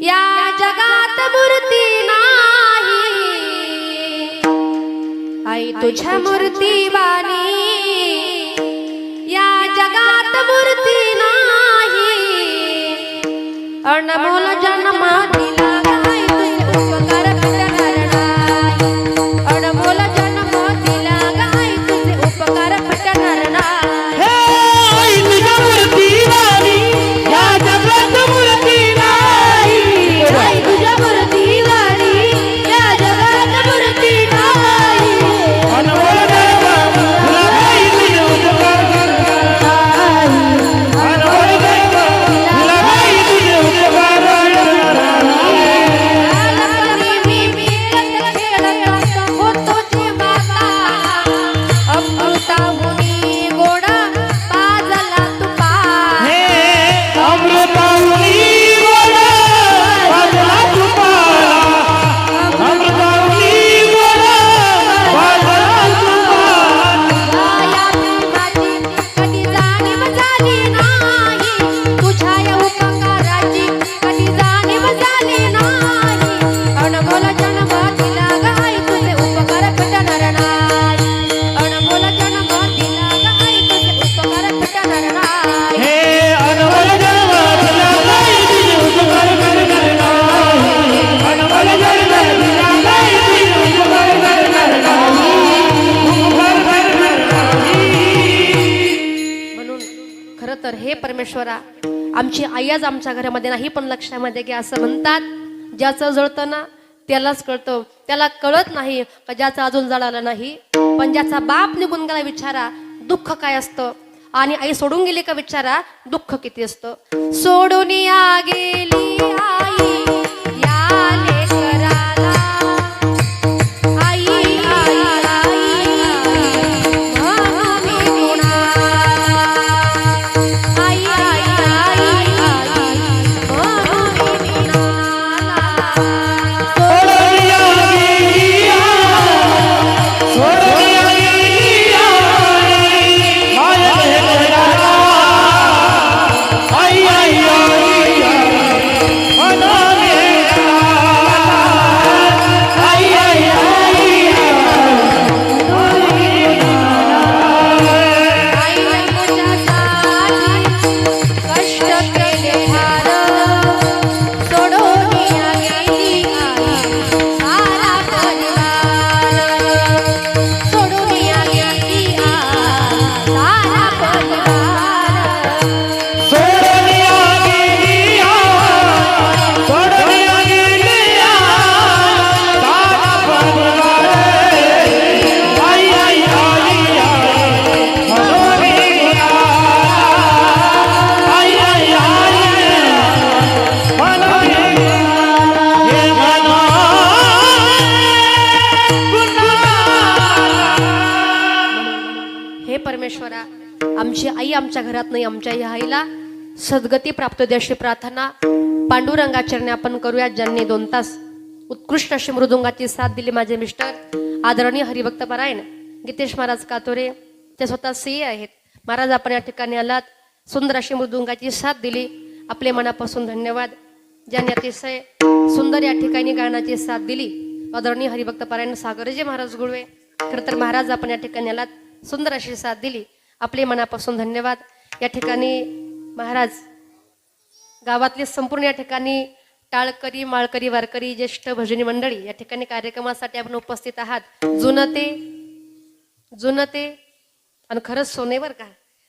या जगात मूर्ती नाही, आई तुझ्या मूर्ती वाणी या जगात मूर्ती नाही. अनमोल जन्म दिला गाय तुझे उपकार फिटणार नाही. अनमोल जन्म दिला गाय तुझे उपकार फिटणार नाही. हे आई तुझ्या मूर्तीवाणी या जगात मूर्ती नाही. आई तुझ्या मूर्ती वाणी या जगात मूर्ती नाही. अनमोल जन्म तुला गाई तुझे उपकार करणार. अनमोल जन्म तुला गाई तुझे उपकार करणार. लहानपणी मी खेळत होतो माता, अमृताहुनी गोडा पाजला तुपा. हे अमृताहुनी गोडा पाजला तुपाला. अमृताहुनी गोडा पाजला तुपाला. या प्रेमाची कधी जाणीव झाली नाही, तुझ्या या उपकाराची कधी जाणीव झाली नाही. अनमोल जन्म दिला गाय तुझे उपकार फिटणार नाही. अनमोल जन्म दिला गाय तुझे उपकार फिटणार नाही. हे अनमोल जन्म तुला गाई तुझे उपकार करणार नाही. अनमोल जन्म तुला गाई तुझे उपकार करणार नाही. उपकार करणार नाही. म्हणून खरं तर हे परमेश्वरा, आमची आई आज आमच्या घरामध्ये नाही, पण लक्षामध्ये घ्या. असं म्हणतात, ज्याचं जळतं ना त्यालाच कळतं, त्याला कळत नाही का ज्याचं अजून जळालं नाही. पण ज्याचा बाप निघून गेला विचारा दुःख काय असतं, आणि आई सोडून गेली का विचारा दुःख किती असतं. सोडून या गेली आई या लेकराला, आई आई आई म्हणून मी गुणाला. आई आई आई आई म्हणून मी गुणाला. सोडूया गेली आई, सोडूया गेली आई, माझ्या लेकराला. आई आई आई आई म्हणून लेकराला. आई आई आई आई तुझ्यासाठी कष्ट केले फार, सोडून या गेली आई सारा परिवार. सोडून या गेली आई सारा परिवार. सोडूया गेली आई, सोडूया गेली आई, सारा परिवार. आई आई आई आई म्हणून लेकराला. आई आई आई आमच्या घरात नाही, आमच्या या आईला सद्गती प्राप्त होते अशी प्रार्थना पांडुरंगाचरणी आपण करूया. ज्यांनी 2 तास उत्कृष्ट अशी मृदुंगाची साथ दिली माझे मिस्टर आदरणीय हरिभक्त पारायण गीतेश महाराज कातोरे, ते स्वतः सीए आहेत. महाराज आपण या ठिकाणी आलात, सुंदर अशी मृदुंगाची साथ दिली, आपले मनापासून धन्यवाद. ज्यांनी अतिशय सुंदर या ठिकाणी गायनाची साथ दिली आदरणीय हरिभक्त पारायण सागरजी महाराज गुळवे. खरं तर महाराज आपण या ठिकाणी आलात, सुंदर अशी साथ दिली, आपले मनापासून धन्यवाद. या ठिकाणी महाराज गावातले संपूर्ण या ठिकाणी टाळकरी माळकरी वारकरी ज्येष्ठ भजनी मंडळी या ठिकाणी कार्यक्रमासाठी आपण उपस्थित आहात. जुनते आणि खरंच सोनेवर का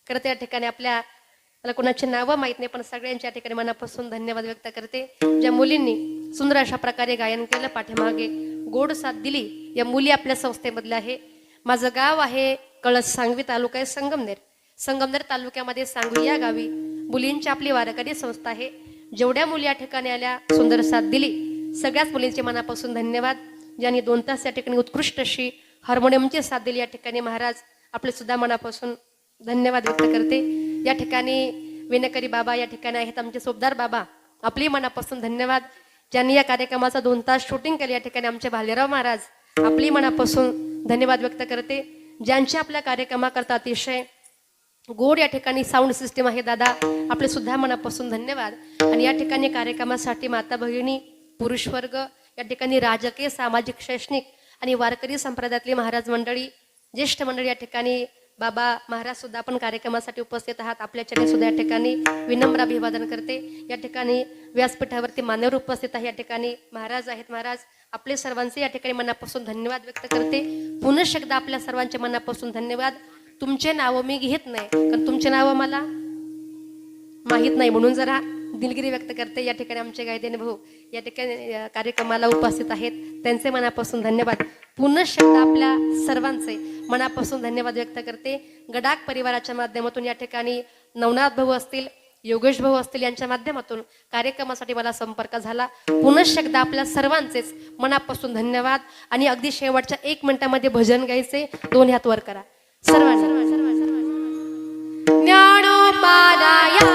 खरं त्या ठिकाणी मला कोणाची नावं माहीत नाही, पण सगळ्यांच्या ठिकाणी मनापासून धन्यवाद व्यक्त करते. ज्या मुलींनी सुंदर अशा प्रकारे गायन केलं, पाठीमागे गोड साथ दिली, या मुली आपल्या संस्थेमधल्या आहे. माझं गाव आहे कळस, सांगवी तालुका आहे संगमनेर तालुक्यामध्ये सांगवी या गावी मुलींची आपली वारकरी संस्था आहे. जेवढ्या मुली या ठिकाणी आल्या, सुंदर साथ दिली, सगळ्याच मुलींचे मनापासून धन्यवाद. ज्यांनी 2 तास या ठिकाणी उत्कृष्ट अशी हार्मोनियमची साथ दिली, या ठिकाणी महाराज आपले सुद्धा मनापासून धन्यवाद व्यक्त करते. या ठिकाणी विनकरी बाबा या ठिकाणी आहेत, आमचे सोबदार बाबा, आपली मनापासून धन्यवाद. ज्यांनी या कार्यक्रमाचा 2 तास शूटिंग केले, या ठिकाणी आमचे भालेराव महाराज, आपली मनापासून धन्यवाद व्यक्त करते. ज्यांचे आपल्या कार्यक्रमाकरता अतिशय गोड या ठिकाणी साऊंड सिस्टीम आहे, दादा आपले सुद्धा मनापासून धन्यवाद. आणि या ठिकाणी कार्यक्रमासाठी माता भगिनी, पुरुष वर्ग, या ठिकाणी राजकीय सामाजिक शैक्षणिक आणि वारकरी संप्रदायातली महाराज मंडळी, ज्येष्ठ मंडळी, या ठिकाणी बाबा महाराज सुद्धा आपण कार्यक्रमासाठी उपस्थित आहात. आपल्याच्याने सुद्धा या ठिकाणी विनम्र अभिवादन करते. या ठिकाणी व्यासपीठावरती मान्यवर उपस्थित आहे, या ठिकाणी महाराज आहेत. महाराज आपले सर्वांचे या ठिकाणी मनापासून धन्यवाद व्यक्त करते. पुनश्च एकदा आपल्या सर्वांच्या मनापासून धन्यवाद. तुमचे नावं मी घेत नाही, कारण तुमचे नावं मला माहीत नाही, म्हणून जरा दिलगिरी व्यक्त करते. या ठिकाणी आमचे गायदेने भाऊ या ठिकाणी कार्यक्रमाला उपस्थित आहेत, त्यांचे मनापासून धन्यवाद. पुनश्च एकदा आपल्या सर्वांचे मनापासून धन्यवाद व्यक्त करते. गडाख परिवाराच्या माध्यमातून या ठिकाणी नवनाथ भाऊ असतील, योगेश भाऊ असतील, यांच्या माध्यमातून कार्यक्रमासाठी मला संपर्क झाला. पुनश्च एकदा आपल्या सर्वांचेच मनापासून धन्यवाद. आणि अगदी शेवटच्या 1 मिनिटामध्ये भजन गायचे, 2 हात वर करा सर्वांनी. ज्ञानोपाध्याया या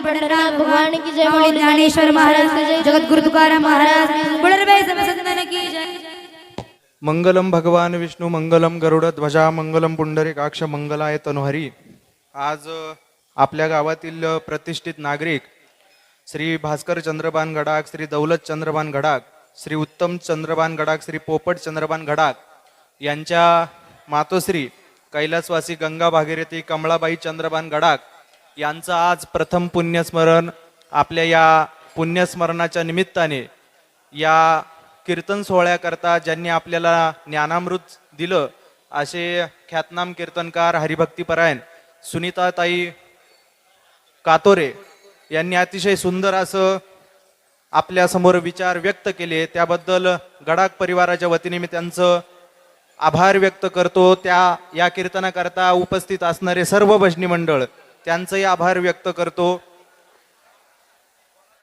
परम पंडरनाथ भगवान की जय, बोलो ज्ञानेश्वर महाराज की जय, जगत गुरु तुकाराम महाराज की जय, बोलो रे सब संतन की जय। मंगलम भगवान विष्णू मंगलम गरुड ध्वजा मंगलम पुंडरीकाक्ष मंगलाय तनुहरी. आज आपल्या गावातील प्रतिष्ठित नागरिक श्री भास्कर चंद्रबान गडाख, श्री दौलत चंद्रबान गडाख, श्री उत्तम चंद्रबान गडाख, श्री पोपट चंद्रबान गडाख यांच्या मातोश्री कैलासवासी गंगा भागीरथी कमळाबाई चंद्रबान गडाख यांचं आज प्रथम पुण्यस्मरण. आपल्या या पुण्यस्मरणाच्या निमित्ताने या कीर्तन सोहळ्याकरता ज्यांनी आपल्याला ज्ञानामृत दिलं असे ख्यातनाम कीर्तनकार हरिभक्तीपरायण सुनीताताई कातोरे यांनी अतिशय सुंदर असं आपल्या समोर विचार व्यक्त केले. त्याबद्दल गडाख परिवाराच्या वतीने मी त्यांचं आभार व्यक्त करतो. या कीर्तनाकरता उपस्थित असणारे सर्व भजनी मंडळ त्यांचंही आभार व्यक्त करतो.